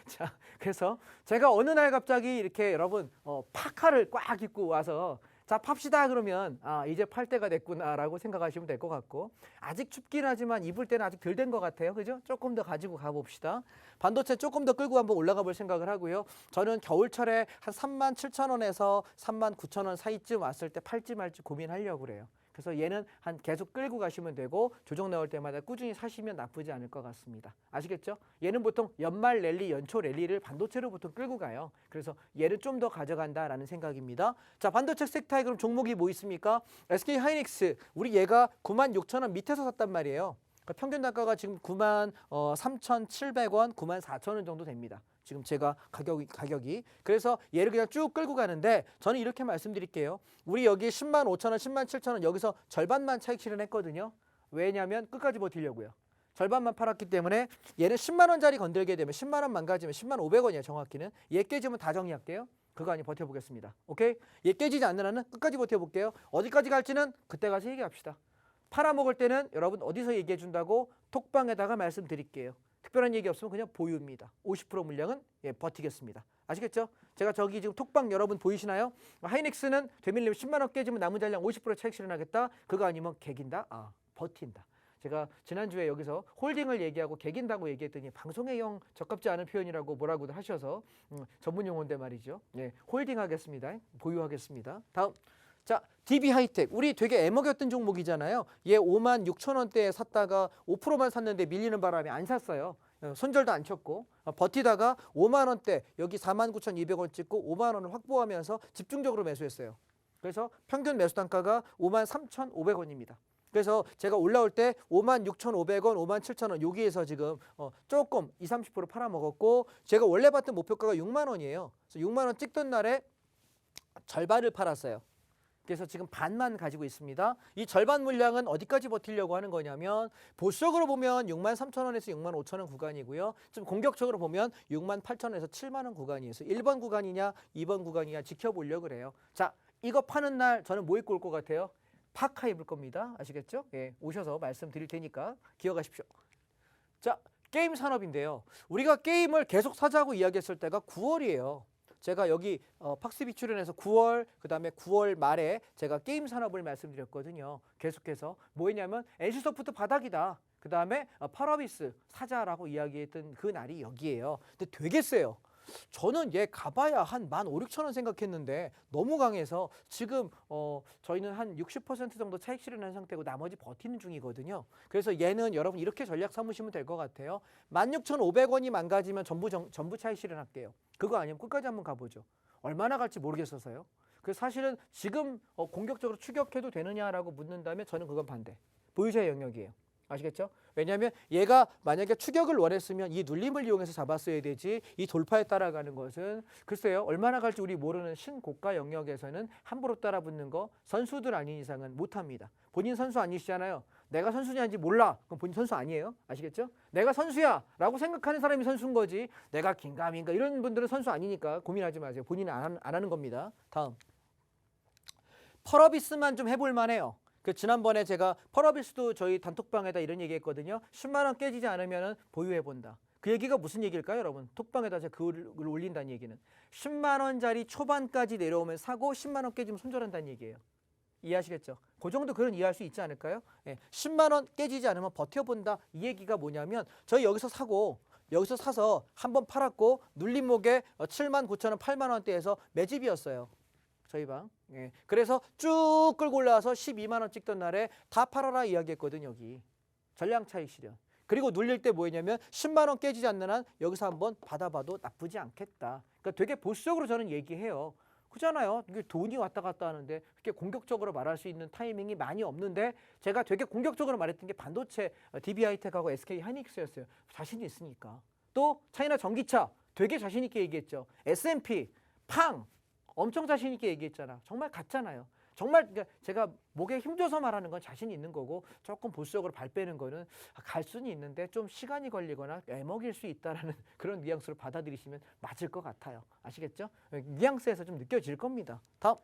자, 그래서 제가 어느 날 갑자기 이렇게 여러분 파카를 꽉 입고 와서 자 팝시다 그러면 이제 팔 때가 됐구나라고 생각하시면 될 것 같고 아직 춥긴 하지만 입을 때는 아직 덜 된 것 같아요. 그죠? 조금 더 가지고 가봅시다. 반도체 조금 더 끌고 한번 올라가 볼 생각을 하고요. 저는 겨울철에 한 37,000원에서 39,000원 사이쯤 왔을 때 팔지 말지 고민하려고 그래요. 그래서 얘는 한 계속 끌고 가시면 되고 조정 나올 때마다 꾸준히 사시면 나쁘지 않을 것 같습니다. 아시겠죠? 얘는 보통 연말 랠리, 연초 랠리를 반도체로 보통 끌고 가요. 그래서 얘를 좀 더 가져간다라는 생각입니다. 자, 반도체 섹터에 그럼 종목이 뭐 있습니까? SK 하이닉스, 우리 얘가 96,000원 밑에서 샀단 말이에요. 그러니까 평균 단가가 지금 93,700원, 94,000원 정도 됩니다. 지금 제가 가격이 그래서 얘를 그냥 쭉 끌고 가는데 저는 이렇게 말씀드릴게요. 우리 여기 105,000원, 107,000원 여기서 절반만 차익 실현했거든요. 왜냐하면 끝까지 버티려고요. 절반만 팔았기 때문에 얘는 10만 원짜리 건들게 되면 10만 원 망가지면 10만 500원이에요. 정확히는. 얘 깨지면 다 정리할게요. 그거 아니 버텨보겠습니다. 오케이? 얘 깨지지 않는 한은 끝까지 버텨볼게요. 어디까지 갈지는 그때 가서 얘기합시다. 팔아먹을 때는 여러분 어디서 얘기해 준다고 톡방에다가 말씀드릴게요. 특별한 얘기 없으면 그냥 보유입니다. 50% 물량은 버티겠습니다. 아시겠죠? 제가 저기 지금 톡방 여러분 보이시나요? 하이닉스는 되밀리면 10만 원 깨지면 남은 잔량 50% 차익 실현하겠다. 그거 아니면 개긴다. 버틴다. 제가 지난주에 여기서 홀딩을 얘기하고 개긴다고 얘기했더니 방송에 영 적합지 않은 표현이라고 뭐라고도 하셔서 전문 용어인데 말이죠. 홀딩하겠습니다. 보유하겠습니다. 다음. 자, DB 하이텍. 우리 되게 애먹였던 종목이잖아요. 얘 5만 6천 원대에 샀다가 5%만 샀는데 밀리는 바람에 안 샀어요. 손절도 안 쳤고 버티다가 5만 원대 여기 49,200원 찍고 5만 원을 확보하면서 집중적으로 매수했어요. 그래서 평균 매수 단가가 53,500원입니다. 그래서 제가 올라올 때 56,500원, 57,000원 여기에서 지금 조금 20, 30% 팔아먹었고 제가 원래 봤던 목표가가 6만 원이에요. 그래서 6만 원 찍던 날에 절반을 팔았어요. 그래서 지금 반만 가지고 있습니다. 이 절반 물량은 어디까지 버티려고 하는 거냐면 보수적으로 보면 63,000원에서 65,000원 구간이고요. 좀 공격적으로 보면 68,000원에서 7만 원 구간이에요. 그래서 1번 구간이냐 2번 구간이냐 지켜보려고 그래요. 자, 이거 파는 날 저는 뭐 입고 올 것 같아요? 파카 입을 겁니다. 아시겠죠? 오셔서 말씀드릴 테니까 기억하십시오. 자, 게임 산업인데요. 우리가 게임을 계속 사자고 이야기했을 때가 9월이에요. 제가 여기 팍스비 출연해서 9월 그다음에 9월 말에 제가 게임 산업을 말씀드렸거든요. 계속해서 뭐였냐면 NC소프트 바닥이다. 그다음에 펄어비스 사자라고 이야기했던 그 날이 여기예요. 근데 되게 세요. 저는 얘 가봐야 한 15,000~16,000원 생각했는데 너무 강해서 지금 저희는 한 60% 정도 차익 실현한 상태고 나머지 버티는 중이거든요. 그래서 얘는 여러분 이렇게 전략 삼으시면 될 것 같아요. 16,500원이 망가지면 전부 차익 실현할게요. 그거 아니면 끝까지 한번 가보죠. 얼마나 갈지 모르겠어서요. 그래서 사실은 지금 공격적으로 추격해도 되느냐라고 묻는다면 저는 그건 반대. 보유자의 영역이에요. 아시겠죠? 왜냐하면 얘가 만약에 추격을 원했으면 이 눌림을 이용해서 잡았어야 되지 이 돌파에 따라가는 것은 글쎄요 얼마나 갈지 우리 모르는 신고가 영역에서는 함부로 따라붙는 거 선수들 아닌 이상은 못합니다. 본인 선수 아니시잖아요. 내가 선수냐인지 몰라. 그럼 본인 선수 아니에요. 아시겠죠? 내가 선수야 라고 생각하는 사람이 선수인 거지 내가 긴가민가 이런 분들은 선수 아니니까 고민하지 마세요. 본인은 안 하는 겁니다. 다음. 펄어비스만 좀 해볼 만해요. 지난번에 제가 펄어비스도 저희 단톡방에다 이런 얘기 했거든요. 10만 원 깨지지 않으면 보유해본다. 그 얘기가 무슨 얘기일까요, 여러분? 톡방에다 제가 글을 올린다는 얘기는 10만 원짜리 초반까지 내려오면 사고 10만 원 깨지면 손절한다는 얘기예요. 이해하시겠죠? 그 정도 그런 이해할 수 있지 않을까요? 10만 원 깨지지 않으면 버텨본다. 이 얘기가 뭐냐면 저희 여기서 사고 여기서 사서 한번 팔았고 눌림목에 79,000원, 8만 원대에서 매집이었어요. 저희 방. 그래서 쭉 끌고 올라와서 12만 원 찍던 날에 다 팔아라 이야기했거든 여기. 전량 차익 실현. 그리고 눌릴 때 뭐였냐면 10만 원 깨지지 않는 한 여기서 한번 받아봐도 나쁘지 않겠다. 그러니까 되게 보수적으로 저는 얘기해요. 그잖아요. 이게 돈이 왔다 갔다 하는데 그렇게 공격적으로 말할 수 있는 타이밍이 많이 없는데 제가 되게 공격적으로 말했던 게 반도체 DB 하이텍하고 SK 하이닉스였어요. 자신이 있으니까. 또 차이나 전기차 되게 자신 있게 얘기했죠. S&P, 팡 엄청 자신 있게 얘기했잖아. 정말 같잖아요. 정말 제가 목에 힘줘서 말하는 건 자신 있는 거고 조금 보수적으로 발 빼는 거는 갈 수는 있는데 좀 시간이 걸리거나 애먹일 수 있다라는 그런 뉘앙스로 받아들이시면 맞을 것 같아요. 아시겠죠? 뉘앙스에서 좀 느껴질 겁니다. 다음.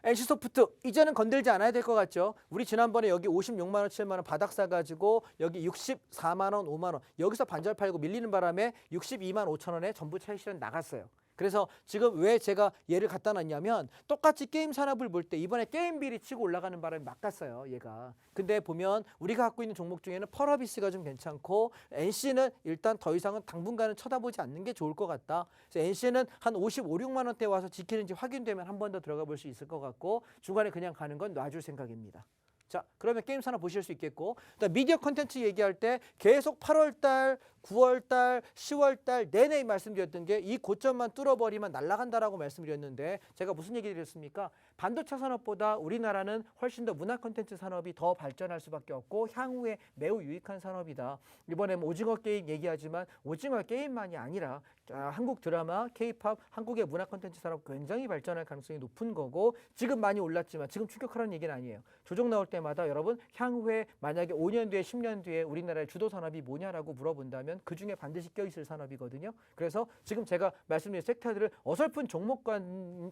NC소프트 이제는 건들지 않아야 될 것 같죠? 우리 지난번에 여기 56만 원, 7만 원 바닥 사가지고 여기 64만 원, 5만 원 여기서 반절 팔고 밀리는 바람에 62만 5천 원에 전부 차익 실현 나갔어요. 그래서 지금 왜 제가 얘를 갖다 놨냐면 똑같이 게임 산업을 볼 때 이번에 게임빌이 치고 올라가는 바람에 막 갔어요 얘가. 근데 보면 우리가 갖고 있는 종목 중에는 펄어비스가 좀 괜찮고 NC는 일단 더 이상은 당분간은 쳐다보지 않는 게 좋을 것 같다. 그래서 NC는 한 55, 6만 원대 와서 지키는지 확인되면 한 번 더 들어가 볼 수 있을 것 같고 중간에 그냥 가는 건 놔줄 생각입니다. 자, 그러면 게임 산업 보실 수 있겠고 미디어 콘텐츠 얘기할 때 계속 8월달, 9월달, 10월달 내내 말씀드렸던 게 이 고점만 뚫어버리면 날아간다라고 말씀드렸는데 제가 무슨 얘기 드렸습니까? 반도체 산업보다 우리나라는 훨씬 더 문화 콘텐츠 산업이 더 발전할 수밖에 없고 향후에 매우 유익한 산업이다. 이번에 오징어 게임 얘기하지만 오징어 게임만이 아니라 한국 드라마, K-팝, 한국의 문화 콘텐츠 산업 굉장히 발전할 가능성이 높은 거고 지금 많이 올랐지만 지금 추격하라는 얘기는 아니에요. 조정 나올 때마다 여러분 향후에 만약에 5년 뒤에 10년 뒤에 우리나라의 주도 산업이 뭐냐라고 물어본다면 그중에 반드시 껴있을 산업이거든요. 그래서 지금 제가 말씀드린 섹터들을 어설픈 종목관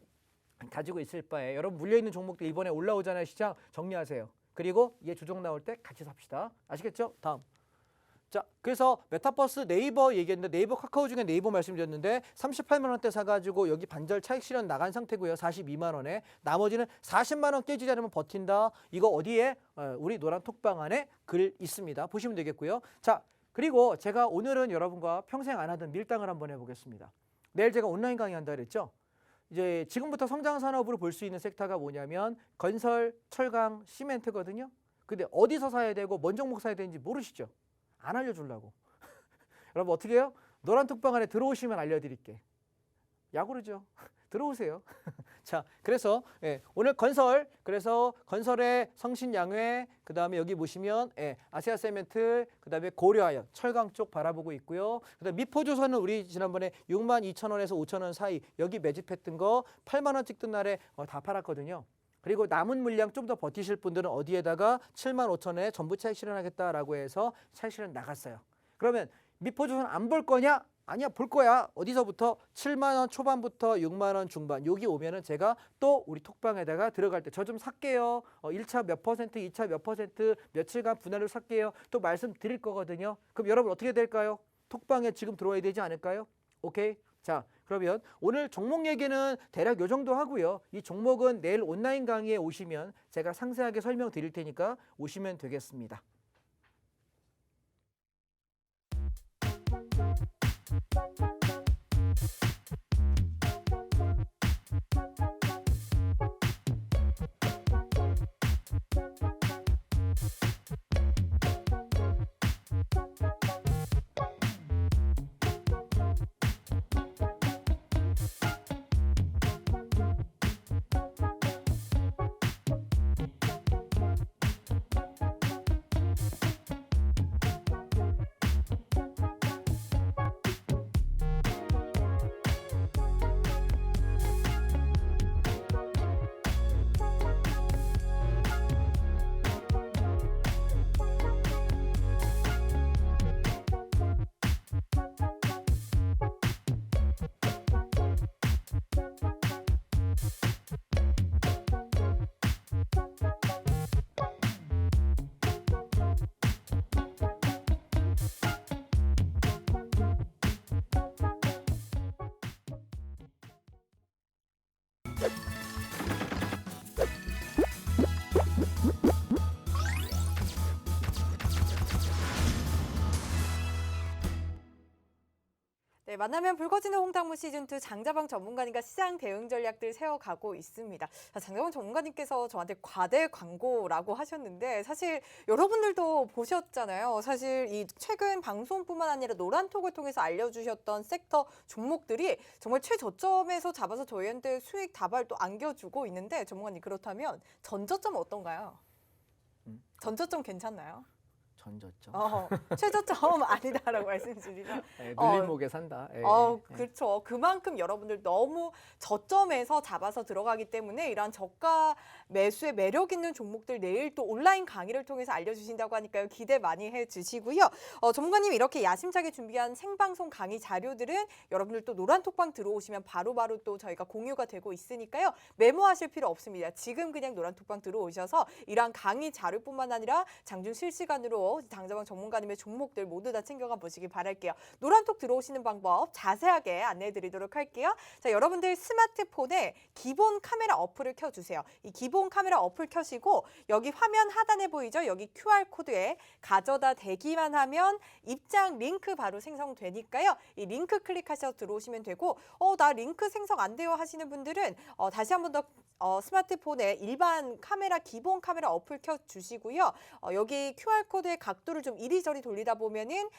가지고 있을 바에 여러분 물려있는 종목들 이번에 올라오잖아요. 시장 정리하세요. 그리고 얘 조정 나올 때 같이 삽시다. 아시겠죠? 다음. 자, 그래서 메타버스 네이버 얘기했는데 네이버 카카오 중에 네이버 말씀드렸는데 38만 원대 사가지고 여기 반절 차익 실현 나간 상태고요. 42만 원에 나머지는 40만 원 깨지지 않으면 버틴다. 이거 어디에 우리 노란 톡방 안에 글 있습니다. 보시면 되겠고요. 자, 그리고 제가 오늘은 여러분과 평생 안 하던 밀당을 한번 해보겠습니다. 내일 제가 온라인 강의한다 그랬죠. 이제 지금부터 성장 산업으로 볼 수 있는 섹터가 뭐냐면 건설, 철강, 시멘트거든요. 근데 어디서 사야 되고 뭔 종목 사야 되는지 모르시죠? 안 알려주려고. 여러분 어떻게 해요? 노란 톡방 안에 들어오시면 알려드릴게. 야구르죠. 들어오세요. 자, 그래서 오늘 건설, 그래서 건설의 성신양회, 그 다음에 여기 보시면 아시아세멘트, 그 다음에 고려아연, 철강 쪽 바라보고 있고요. 그 다음에 미포조선은 우리 지난번에 62,000원에서 5,000원 사이 여기 매집했던 거 8만 원 찍던 날에 다 팔았거든요. 그리고 남은 물량 좀 더 버티실 분들은 어디에다가 75,000원에 전부 차익 실현하겠다라고 해서 차익 실현 나갔어요. 그러면 미포조선 안 볼 거냐? 아니야, 볼 거야. 어디서부터? 7만 원 초반부터 6만 원 중반. 여기 오면은 제가 또 우리 톡방에다가 들어갈 때 저 좀 살게요. 1차 몇 퍼센트, 2차 몇 퍼센트, 며칠간 분할로 살게요. 또 말씀드릴 거거든요. 그럼 여러분 어떻게 될까요? 톡방에 지금 들어와야 되지 않을까요? 오케이? 자, 그러면 오늘 종목 얘기는 대략 요 정도 하고요. 이 종목은 내일 온라인 강의에 오시면 제가 상세하게 설명드릴 테니까 오시면 되겠습니다. 네, 만나면 붉어지는 홍당무 시즌2 장자방 전문가님과 시장 대응 전략들 세워가고 있습니다. 장자방 전문가님께서 저한테 과대 광고라고 하셨는데 사실 여러분들도 보셨잖아요. 사실 이 최근 방송뿐만 아니라 노란톡을 통해서 알려주셨던 섹터 종목들이 정말 최저점에서 잡아서 저희한테 수익 다발 또 안겨주고 있는데 전문가님 그렇다면 전저점 어떤가요? 전저점 괜찮나요? 전저점. 최저점 아니다라고 말씀 주시죠. 눌림목에 산다. 그렇죠. 그만큼 여러분들 너무 저점에서 잡아서 들어가기 때문에 이러한 저가 매수의 매력 있는 종목들 내일 또 온라인 강의를 통해서 알려주신다고 하니까요. 기대 많이 해주시고요. 전문가님 이렇게 야심차게 준비한 생방송 강의 자료들은 여러분들 또 노란톡방 들어오시면 바로바로 또 저희가 공유가 되고 있으니까요. 메모하실 필요 없습니다. 지금 그냥 노란톡방 들어오셔서 이러한 강의 자료뿐만 아니라 장중 실시간으로 장자방 전문가님의 종목들 모두 다 챙겨가 보시기 바랄게요. 노란톡 들어오시는 방법 자세하게 안내해 드리도록 할게요. 자, 여러분들 스마트폰에 기본 카메라 어플을 켜주세요. 이 기본 카메라 어플 켜시고 여기 화면 하단에 보이죠? 여기 QR코드에 가져다 대기만 하면 입장 링크 바로 생성되니까요. 이 링크 클릭하셔서 들어오시면 되고 나 링크 생성 안 돼요 하시는 분들은 다시 한 번 더 스마트폰에 일반 카메라 기본 카메라 어플 켜주시고요. 여기 QR코드의 각도를 좀 이리저리 돌리다 보면은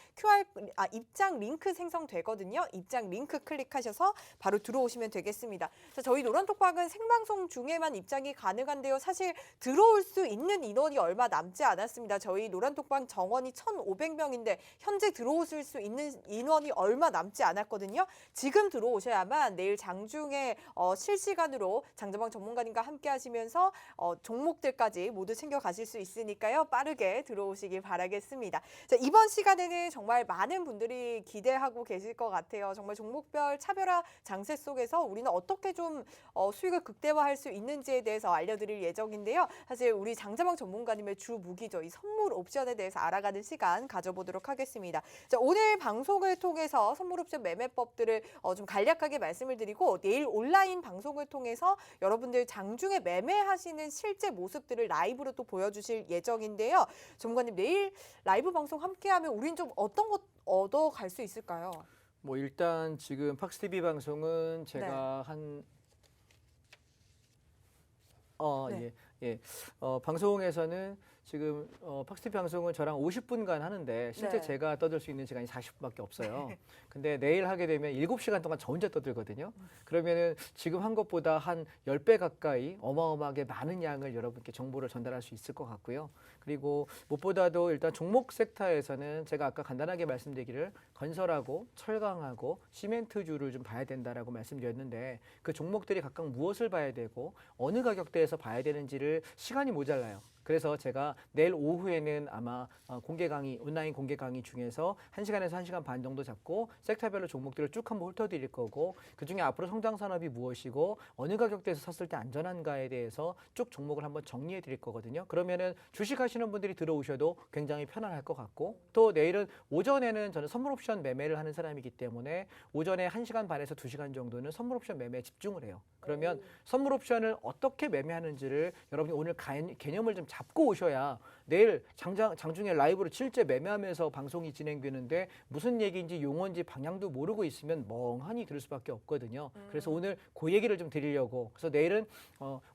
입장 링크 생성되거든요. 입장 링크 클릭하셔서 바로 들어오시면 되겠습니다. 자, 저희 노란톡방은 생방송 중에만 입장이 가능한데요. 사실 들어올 수 있는 인원이 얼마 남지 않았습니다. 저희 노란톡방 정원이 1,500명인데 현재 들어오실 수 있는 인원이 얼마 남지 않았거든요. 지금 들어오셔야만 내일 장중에 실시간으로 장자방 전문가님과 함께 하시면서 종목들까지 모두 챙겨가실 수 있으니까요. 빠르게 들어오시기 바랍니다. 바라겠습니다. 자, 이번 시간에는 정말 많은 분들이 기대하고 계실 것 같아요. 정말 종목별 차별화 장세 속에서 우리는 어떻게 좀 수익을 극대화할 수 있는지에 대해서 알려드릴 예정인데요. 사실 우리 장자방 전문가님의 주 무기죠. 이 선물 옵션에 대해서 알아가는 시간 가져보도록 하겠습니다. 자, 오늘 방송을 통해서 선물 옵션 매매법들을 좀 간략하게 말씀을 드리고 내일 온라인 방송을 통해서 여러분들 장중에 매매하시는 실제 모습들을 라이브로 또 보여주실 예정인데요. 전문가님 내일 라이브 방송 함께하면 우린 좀 어떤 것 얻어갈 수 있을까요? 뭐 일단 지금 팍스 TV 방송은 제가 네. 방송에서는 지금 팍스 TV 방송은 저랑 50분간 하는데 실제 네. 제가 떠들 수 있는 시간이 40분밖에 없어요. 근데 내일 하게 되면 7시간 동안 저 혼자 떠들거든요. 그러면은 지금 한 것보다 한 10배 가까이 어마어마하게 많은 양을 여러분께 정보를 전달할 수 있을 것 같고요. 그리고 무엇보다도 일단 종목 섹터에서는 제가 아까 간단하게 말씀드리기를 건설하고 철강하고 시멘트주를 좀 봐야 된다라고 말씀드렸는데 그 종목들이 각각 무엇을 봐야 되고 어느 가격대에서 봐야 되는지를 시간이 모자라요. 그래서 제가 내일 오후에는 아마 공개 강의, 온라인 공개 강의 중에서 1시간에서 1시간 반 정도 잡고 섹터별로 종목들을 쭉 한번 훑어드릴 거고 그중에 앞으로 성장 산업이 무엇이고 어느 가격대에서 샀을 때 안전한가에 대해서 쭉 종목을 한번 정리해 드릴 거거든요. 그러면은 주식하시는 분들이 들어오셔도 굉장히 편안할 것 같고 또 내일은 오전에는 저는 선물 옵션 매매를 하는 사람이기 때문에 오전에 1시간 반에서 2시간 정도는 선물 옵션 매매에 집중을 해요. 그러면 선물 옵션을 어떻게 매매하는지를 여러분이 오늘 개념을 좀 잡고 오셔야 내일 장중에 라이브로 실제 매매하면서 방송이 진행되는데 무슨 얘기인지 용어인지 방향도 모르고 있으면 멍하니 들을 수밖에 없거든요. 그래서 오늘 그 얘기를 좀 드리려고 그래서 내일은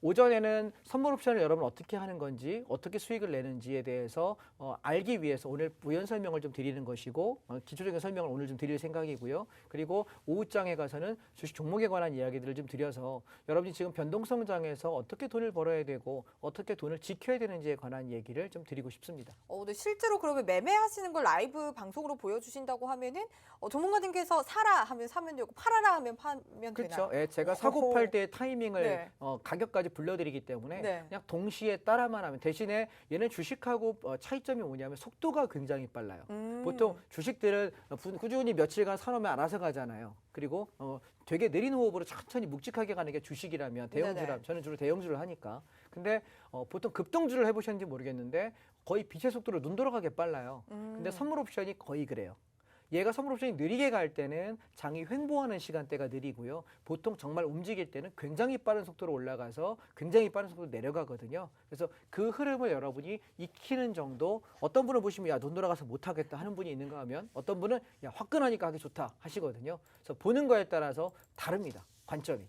오전에는 선물 옵션을 여러분 어떻게 하는 건지 어떻게 수익을 내는지에 대해서 알기 위해서 오늘 부연 설명을 좀 드리는 것이고 기초적인 설명을 오늘 좀 드릴 생각이고요. 그리고 오후장에 가서는 주식 종목에 관한 이야기들을 좀 드려서 여러분이 지금 변동성장에서 어떻게 돈을 벌어야 되고 어떻게 돈을 지켜야 되는지에 관한 얘기를 좀 드리고 싶습니다. 네, 실제로 그러면 매매하시는 걸 라이브 방송으로 보여주신다고 하면은 전문가님께서 사라 하면 사면 되고 팔아라 하면 파면 그렇죠. 되나요? 예, 제가 사고 팔 때 타이밍을 네. 가격까지 불러드리기 때문에 네. 그냥 동시에 따라만 하면 대신에 얘는 주식하고 차이점이 뭐냐면 속도가 굉장히 빨라요. 보통 주식들은 꾸준히 며칠간 사놓으면 알아서 가잖아요. 그리고 되게 느린 호흡으로 천천히 묵직하게 가는 게 주식이라면 대형주라면 네네. 저는 주로 대형주를 하니까. 근데 보통 급등주를 해보셨는지 모르겠는데 거의 빛의 속도로 눈 돌아가게 빨라요. 근데 선물 옵션이 거의 그래요. 얘가 선물 옵션이 느리게 갈 때는 장이 횡보하는 시간대가 느리고요. 보통 정말 움직일 때는 굉장히 빠른 속도로 올라가서 굉장히 빠른 속도로 내려가거든요. 그래서 그 흐름을 여러분이 익히는 정도 어떤 분을 보시면 야, 눈 돌아가서 못하겠다 하는 분이 있는가 하면 어떤 분은 야, 화끈하니까 하기 좋다 하시거든요. 그래서 보는 거에 따라서 다릅니다. 관점이.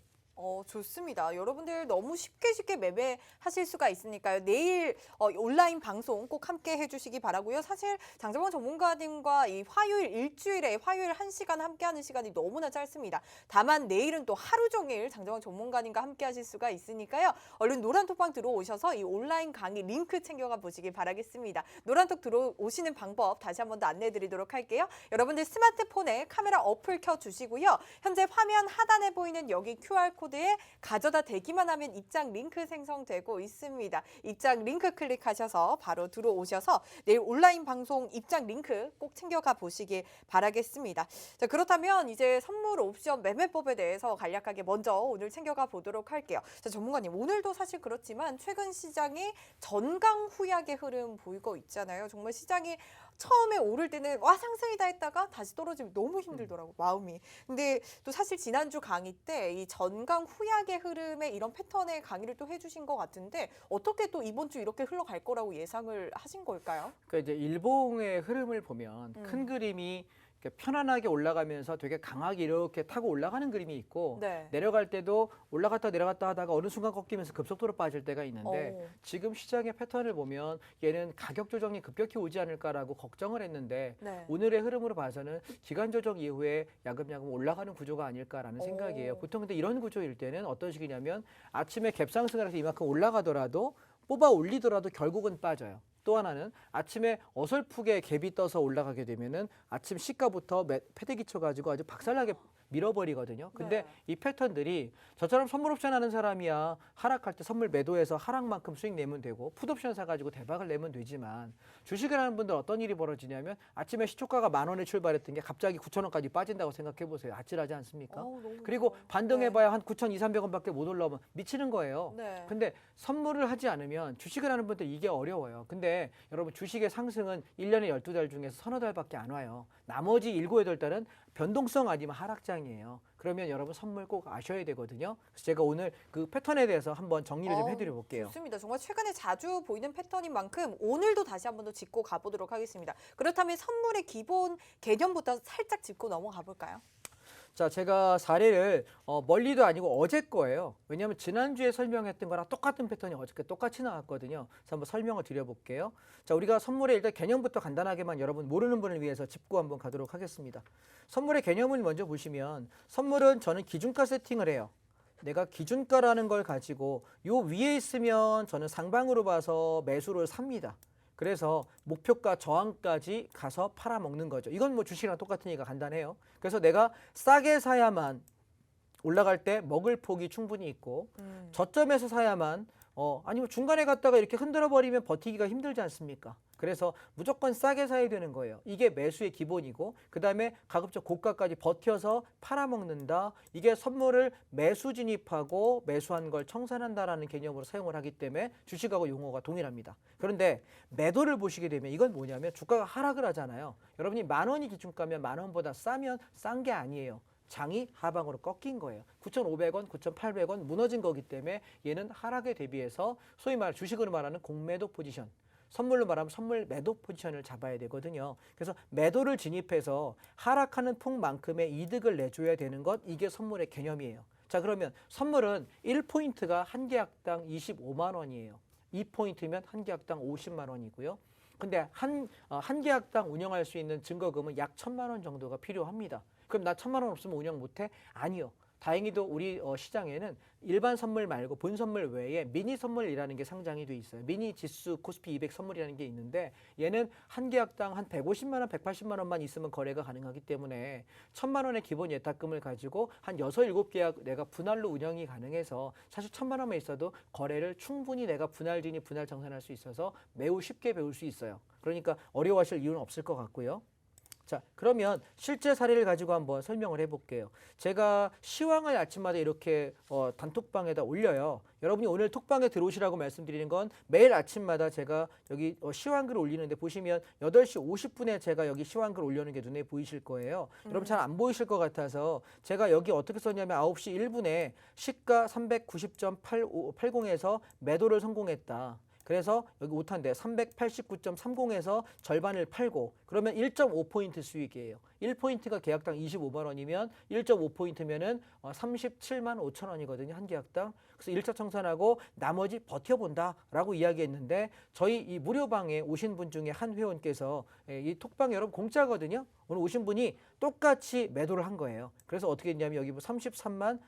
좋습니다. 여러분들 너무 쉽게 매매하실 수가 있으니까요. 내일 온라인 방송 꼭 함께 해주시기 바라고요. 사실 장정원 전문가님과 이 화요일 일주일에 화요일 1시간 함께하는 시간이 너무나 짧습니다. 다만 내일은 또 하루 종일 장정원 전문가님과 함께하실 수가 있으니까요. 얼른 노란톡방 들어오셔서 이 온라인 강의 링크 챙겨가 보시기 바라겠습니다. 노란톡 들어오시는 방법 다시 한 번 더 안내해드리도록 할게요. 여러분들 스마트폰에 카메라 어플 켜주시고요. 현재 화면 하단에 보이는 여기 QR코드에 가져다 대기만 하면 입장 링크 생성되고 있습니다. 입장 링크 클릭하셔서 바로 들어오셔서 내일 온라인 방송 입장 링크 꼭 챙겨가 보시길 바라겠습니다. 자, 그렇다면 이제 선물 옵션 매매법에 대해서 간략하게 먼저 오늘 챙겨가 보도록 할게요. 자, 전문가님 오늘도 사실 그렇지만 최근 시장이 전강후약의 흐름 보이고 있잖아요. 정말 시장이 처음에 오를 때는 와 상승이다 했다가 다시 떨어지면 너무 힘들더라고 마음이. 근데 또 사실 지난주 강의 때 이 전강 후약의 흐름에 이런 패턴의 강의를 또 해주신 것 같은데 어떻게 또 이번 주 이렇게 흘러갈 거라고 예상을 하신 걸까요? 그러니까 이제 일봉의 흐름을 보면 큰 그림이 이렇게 편안하게 올라가면서 되게 강하게 이렇게 타고 올라가는 그림이 있고 네. 내려갈 때도 올라갔다 내려갔다 하다가 어느 순간 꺾이면서 급속도로 빠질 때가 있는데 지금 시장의 패턴을 보면 얘는 가격 조정이 급격히 오지 않을까라고 걱정을 했는데 네. 오늘의 흐름으로 봐서는 기간 조정 이후에 야금야금 올라가는 구조가 아닐까라는 생각이에요. 보통 근데 이런 구조일 때는 어떤 식이냐면 아침에 갭상승을 해서 이만큼 올라가더라도 뽑아 올리더라도 결국은 빠져요. 또 하나는 아침에 어설프게 갭이 떠서 올라가게 되면은 아침 시가부터 패대기 쳐가지고 아주 박살나게 밀어버리거든요. 근데 네. 이 패턴들이 저처럼 선물 옵션 하는 사람이야 하락할 때 선물 매도해서 하락만큼 수익 내면 되고 풋옵션 사가지고 대박을 내면 되지만 주식을 하는 분들 어떤 일이 벌어지냐면 아침에 시초가가 10,000원에 출발했던 게 갑자기 9,000원까지 빠진다고 생각해 보세요. 아찔하지 않습니까? 너무 그리고 무서워. 반등해봐야 한 9,200~300원밖에 못 올라오면 미치는 거예요. 네. 근데 선물을 하지 않으면 주식을 하는 분들 이게 어려워요. 근데 여러분 주식의 상승은 1년에 12달 중에서 서너 달밖에 안 와요. 나머지 7, 8달은 변동성 아니면 하락장이에요. 그러면 여러분 선물 꼭 아셔야 되거든요. 그래서 제가 오늘 그 패턴에 대해서 한번 정리를 좀 해드려 볼게요. 좋습니다. 정말 최근에 자주 보이는 패턴인 만큼 오늘도 다시 한번 더 짚고 가보도록 하겠습니다. 그렇다면 선물의 기본 개념부터 살짝 짚고 넘어가 볼까요? 자, 제가 사례를 멀리도 아니고 어제 거예요. 왜냐하면 지난주에 설명했던 거랑 똑같은 패턴이 어저께 똑같이 나왔거든요. 그래서 한번 설명을 드려볼게요. 자, 우리가 선물의 일단 개념부터 간단하게만 여러분 모르는 분을 위해서 짚고 한번 가도록 하겠습니다. 선물의 개념을 먼저 보시면 선물은 저는 기준가 세팅을 해요. 내가 기준가라는 걸 가지고 요 위에 있으면 저는 상방으로 봐서 매수를 삽니다. 그래서 목표가 저항까지 가서 팔아먹는 거죠. 이건 뭐 주식이랑 똑같으니까 간단해요. 그래서 내가 싸게 사야만 올라갈 때 먹을 폭이 충분히 있고 저점에서 사야만 아니면 중간에 갔다가 이렇게 흔들어 버리면 버티기가 힘들지 않습니까? 그래서 무조건 싸게 사야 되는 거예요. 이게 매수의 기본이고 그다음에 가급적 고가까지 버텨서 팔아먹는다. 이게 선물을 매수 진입하고 매수한 걸 청산한다라는 개념으로 사용을 하기 때문에 주식하고 용어가 동일합니다. 그런데 매도를 보시게 되면 이건 뭐냐면 주가가 하락을 하잖아요. 여러분이 10,000원이 기준가면 10,000원보다 싸면 싼 게 아니에요. 장이 하방으로 꺾인 거예요. 9,500원, 9,800원 무너진 거기 때문에 얘는 하락에 대비해서 소위 말 주식으로 말하는 공매도 포지션, 선물로 말하면 선물 매도 포지션을 잡아야 되거든요. 그래서 매도를 진입해서 하락하는 폭만큼의 이득을 내줘야 되는 것, 이게 선물의 개념이에요. 자, 그러면 선물은 1포인트가 한 계약당 25만 원이에요. 2포인트면 한 계약당 50만 원이고요. 근데 한 계약당 운영할 수 있는 증거금은 약 1,000만 원 정도가 필요합니다. 그럼 나 1,000만 원 없으면 운영 못해? 아니요. 다행히도 우리 시장에는 일반 선물 말고 본 선물 외에 미니 선물이라는 게 상장이 돼 있어요. 미니 지수 코스피 200 선물이라는 게 있는데 얘는 한 계약당 한 150만 원, 180만 원만 있으면 거래가 가능하기 때문에 1,000만 원의 기본 예탁금을 가지고 한 6, 7계약 내가 분할로 운영이 가능해서 사실 1,000만 원만 있어도 거래를 충분히 내가 분할 진입, 분할 정산할 수 있어서 매우 쉽게 배울 수 있어요. 그러니까 어려워하실 이유는 없을 것 같고요. 자, 그러면 실제 사례를 가지고 한번 설명을 해볼게요. 제가 시황을 아침마다 이렇게 단톡방에다 올려요. 여러분이 오늘 톡방에 들어오시라고 말씀드리는 건 매일 아침마다 제가 여기 시황글 올리는데 보시면 8시 50분에 제가 여기 시황글 올려놓은 게 눈에 보이실 거예요. 여러분 잘 안 보이실 것 같아서 제가 여기 어떻게 썼냐면 9시 1분에 시가 390.80에서 매도를 성공했다. 그래서 여기 오탄데 389.30에서 절반을 팔고 그러면 1.5포인트 수익이에요. 1포인트가 계약당 25만 원이면 1.5포인트면은 37만 5천 원이거든요. 한 계약당. 그래서 1차 청산하고 나머지 버텨본다라고 이야기했는데 저희 이 무료방에 오신 분 중에 한 회원께서 이 톡방 여러분 공짜거든요. 오늘 오신 분이 똑같이 매도를 한 거예요. 그래서 어떻게 했냐면 여기 33만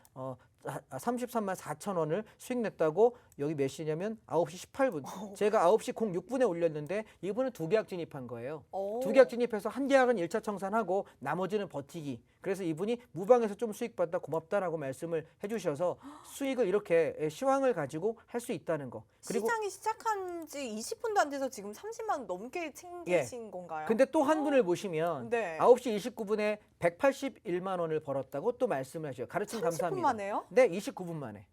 4천 원을 수익 냈다고 여기 몇 시냐면 9시 18분. 제가 9시 06분에 올렸는데 이분은 2계약 진입한 거예요. 2계약 진입해서 한 계약은 1차 청산하고 나머지는 버티기. 그래서 이분이 무방에서 좀 수익 받다 고맙다라고 말씀을 해주셔서 수익을 이렇게 시황을 가지고 할 수 있다는 거. 그리고 시장이 시작한 지 20분도 안 돼서 지금 30만 원 넘게 챙기신 건가요? 근데 또 한 분을 보시면 네. 9시 29분에 181만 원을 벌었다고 또 말씀을 하셔요. 가르침 30분 감사합니다. 만에요? 네, 29분 만에.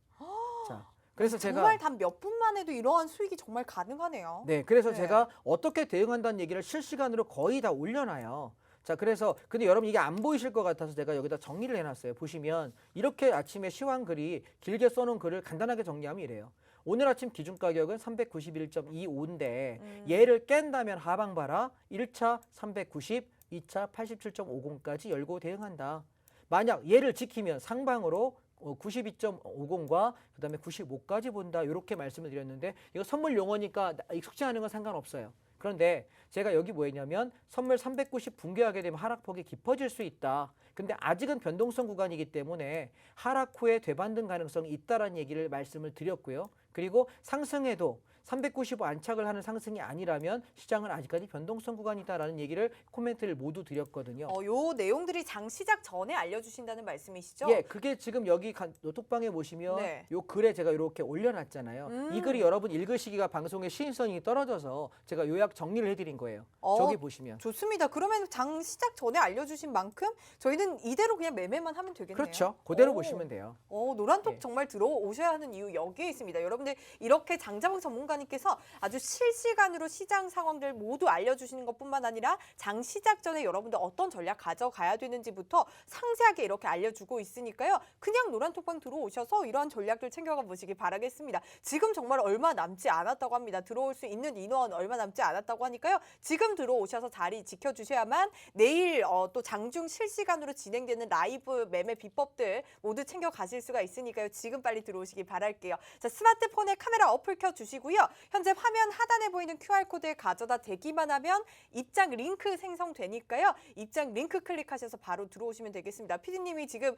자, 그래서 제가 정말 단 몇 분만 해도 이러한 수익이 정말 가능하네요. 네, 그래서 네. 제가 어떻게 대응한다는 얘기를 실시간으로 거의 다 올려놔요. 자, 그래서 근데 여러분 이게 안 보이실 것 같아서 제가 여기다 정리를 해놨어요. 보시면 이렇게 아침에 시황 글이 길게 써놓은 글을 간단하게 정리하면 이래요. 오늘 아침 기준 가격은 391.25인데 얘를 깬다면 하방 봐라. 1차 390, 2차 87.50까지 열고 대응한다. 만약 얘를 지키면 상방으로 92.50과 그다음에 95까지 본다. 이렇게 말씀을 드렸는데 이거 선물 용어니까 익숙지않은 건 상관없어요. 그런데 제가 여기 뭐 했냐면 선물 390 붕괴하게 되면 하락폭이 깊어질 수 있다. 근데 아직은 변동성 구간이기 때문에 하락 후에 되반등 가능성이 있다라는 얘기를 말씀을 드렸고요. 그리고 상승해도 395 안착을 하는 상승이 아니라면 시장은 아직까지 변동성 구간이다라는 얘기를 코멘트를 모두 드렸거든요. 요 내용들이 장 시작 전에 알려주신다는 말씀이시죠? 예, 그게 지금 여기 노톡방에 보시면 네. 요 글에 제가 이렇게 올려놨잖아요. 이 글이 여러분 읽으시기가 방송의 시인성이 떨어져서 제가 요약 정리를 해드린 거예요. 저기 보시면. 좋습니다. 그러면 장 시작 전에 알려주신 만큼 저희는 이대로 그냥 매매만 하면 되겠네요. 그렇죠. 그대로 오. 보시면 돼요. 노란톡 예. 정말 들어오셔야 하는 이유 여기에 있습니다. 여러분들 이렇게 장자봉 전문가님께서 아주 실시간으로 시장 상황들 모두 알려주시는 것뿐만 아니라 장 시작 전에 여러분들 어떤 전략 가져가야 되는지부터 상세하게 이렇게 알려주고 있으니까요. 그냥 노란톡방 들어오셔서 이러한 전략들 챙겨가 보시기 바라겠습니다. 지금 정말 얼마 남지 않았다고 합니다. 들어올 수 있는 인원 얼마 남지 않았다고 하니까요. 지금 들어오셔서 자리 지켜주셔야만 내일 또 장중 실시간으로 진행되는 라이브 매매 비법들 모두 챙겨가실 수가 있으니까요. 지금 빨리 들어오시기 바랄게요. 자, 스마트폰에 카메라 어플 켜주시고요. 현재 화면 하단에 보이는 QR코드에 가져다 대기만 하면 입장 링크 생성되니까요. 입장 링크 클릭하셔서 바로 들어오시면 되겠습니다. PD님이 지금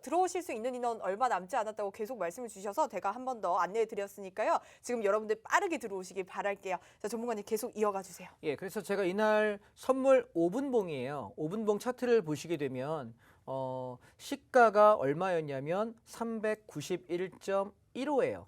들어오실 수 있는 인원 얼마 남지 않았다고 계속 말씀을 주셔서 제가 한 번 더 안내해 드렸으니까요. 지금 여러분들 빠르게 들어오시길 바랄게요. 자, 전문가님 계속 이어가 주세요. 예, 그래서 제가 이날 선물 5분봉이에요. 5분봉 차트를 보시게 되면 시가가 얼마였냐면 391.15예요.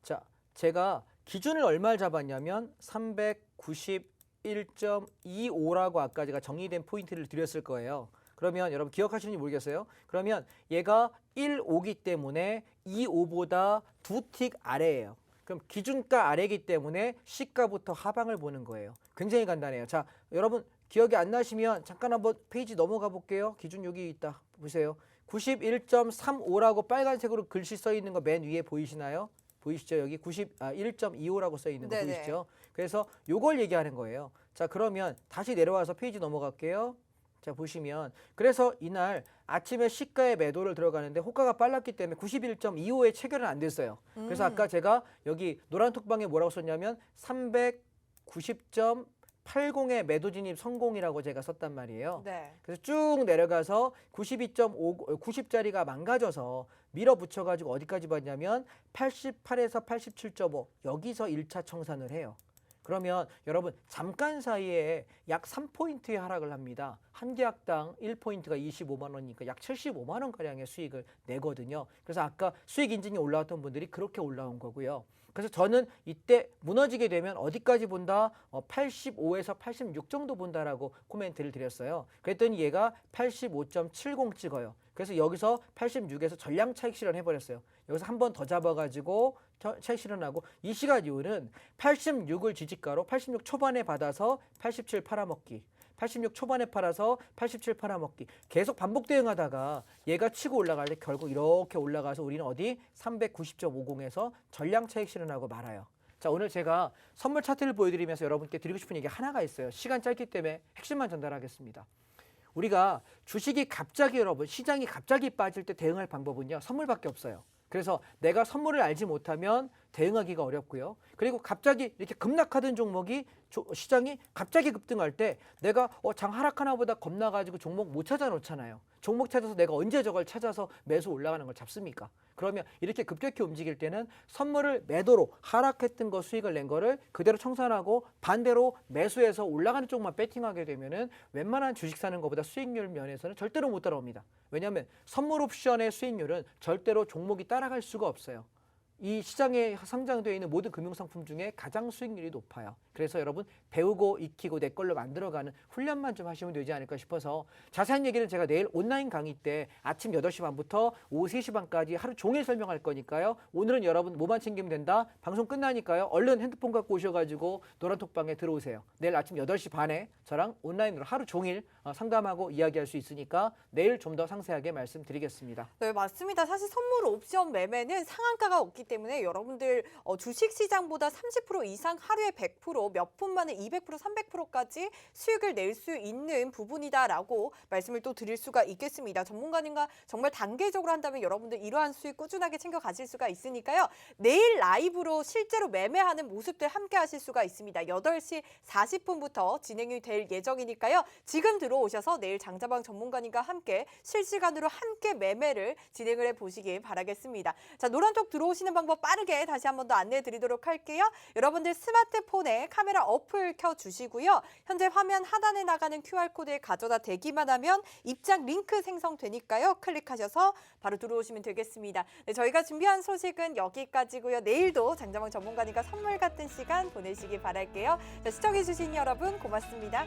자, 제가 기준을 얼마를 잡았냐면 391.25라고 아까 제가 정리된 포인트를 드렸을 거예요. 그러면 여러분 기억하시는지 모르겠어요. 그러면 얘가 1.5기 때문에 2.5보다 2틱 아래예요. 그럼 기준가 아래이기 때문에 시가부터 하방을 보는 거예요. 굉장히 간단해요. 자, 여러분 기억이 안 나시면 잠깐 한번 페이지 넘어가 볼게요. 기준 여기 있다. 보세요. 91.35라고 빨간색으로 글씨 써 있는 거 맨 위에 보이시나요? 보이시죠? 여기 91.25라고 써 있는 거 네네. 보이시죠? 그래서 요걸 얘기하는 거예요. 자, 그러면 다시 내려와서 페이지 넘어갈게요. 자, 보시면 그래서 이날 아침에 시가에 매도를 들어가는데 호가가 빨랐기 때문에 91.25에 체결은 안 됐어요. 그래서 아까 제가 여기 노란 톡방에 뭐라고 썼냐면 390.80의 매도 진입 성공이라고 제가 썼단 말이에요. 네. 그래서 쭉 내려가서 92.5, 90짜리가 망가져서 밀어붙여가지고 어디까지 봤냐면 88에서 87.5 여기서 1차 청산을 해요. 그러면 여러분 잠깐 사이에 약 3포인트의 하락을 합니다. 한 계약당 1포인트가 25만 원이니까 약 75만 원가량의 수익을 내거든요. 그래서 아까 수익 인증이 올라왔던 분들이 그렇게 올라온 거고요. 그래서 저는 이때 무너지게 되면 어디까지 본다? 85에서 86 정도 본다라고 코멘트를 드렸어요. 그랬더니 얘가 85.70 찍어요. 그래서 여기서 86에서 전량 차익 실현해버렸어요. 여기서 한 번 더 잡아가지고 차익 실현하고 이 시간 이후는 86을 지지가로 86 초반에 받아서 87 팔아먹기. 86 초반에 팔아서 87 팔아먹기. 계속 반복 대응하다가 얘가 치고 올라갈 때 결국 이렇게 올라가서 우리는 어디 390.50에서 전량 차익 실현하고 말아요. 자, 오늘 제가 선물 차트를 보여드리면서 여러분께 드리고 싶은 얘기 하나가 있어요. 시간 짧기 때문에 핵심만 전달하겠습니다. 우리가 주식이 갑자기 여러분 시장이 갑자기 빠질 때 대응할 방법은요. 선물밖에 없어요. 그래서 내가 선물을 알지 못하면 대응하기가 어렵고요. 그리고 갑자기 이렇게 급락하던 종목이 시장이 갑자기 급등할 때 내가 장 하락하나 보다 겁나가지고 종목 못 찾아 놓잖아요. 종목 찾아서 내가 언제 저걸 찾아서 매수 올라가는 걸 잡습니까? 그러면 이렇게 급격히 움직일 때는 선물을 매도로 하락했던 거 수익을 낸 거를 그대로 청산하고 반대로 매수해서 올라가는 쪽만 배팅하게 되면은 웬만한 주식 사는 것보다 수익률 면에서는 절대로 못 따라옵니다. 왜냐하면 선물 옵션의 수익률은 절대로 종목이 따라갈 수가 없어요. 이 시장에 상장되어 있는 모든 금융상품 중에 가장 수익률이 높아요. 그래서 여러분 배우고 익히고 내 걸로 만들어가는 훈련만 좀 하시면 되지 않을까 싶어서 자세한 얘기는 제가 내일 온라인 강의 때 아침 8시 반부터 오후 3시 반까지 하루 종일 설명할 거니까요. 오늘은 여러분 뭐만 챙기면 된다. 방송 끝나니까요. 얼른 핸드폰 갖고 오셔가지고 노란톡방에 들어오세요. 내일 아침 8시 반에 저랑 온라인으로 하루 종일 상담하고 이야기할 수 있으니까 내일 좀 더 상세하게 말씀드리겠습니다. 네, 맞습니다. 사실 선물 옵션 매매는 상한가가 없기 때문에 여러분들 주식 시장보다 30% 이상 하루에 100% 몇 분 만에 200% 300%까지 수익을 낼 수 있는 부분이다라고 말씀을 또 드릴 수가 있겠습니다. 전문가님과 정말 단계적으로 한다면 여러분들 이러한 수익 꾸준하게 챙겨 가실 수가 있으니까요. 내일 라이브로 실제로 매매하는 모습들 함께 하실 수가 있습니다. 8시 40분부터 진행이 될 예정이니까요. 지금 들어오셔서 내일 장자방 전문가님과 함께 실시간으로 함께 매매를 진행을 해보시길 바라겠습니다. 자, 노란톡 들어오시는 방법 방법 빠르게 다시 한 번 더 안내해 드리도록 할게요. 여러분들 스마트폰에 카메라 어플 켜주시고요. 현재 화면 하단에 나가는 QR코드에 가져다 대기만 하면 입장 링크 생성되니까요. 클릭하셔서 바로 들어오시면 되겠습니다. 네, 저희가 준비한 소식은 여기까지고요. 내일도 장자몽 전문가님과 선물 같은 시간 보내시기 바랄게요. 자, 시청해주신 여러분 고맙습니다.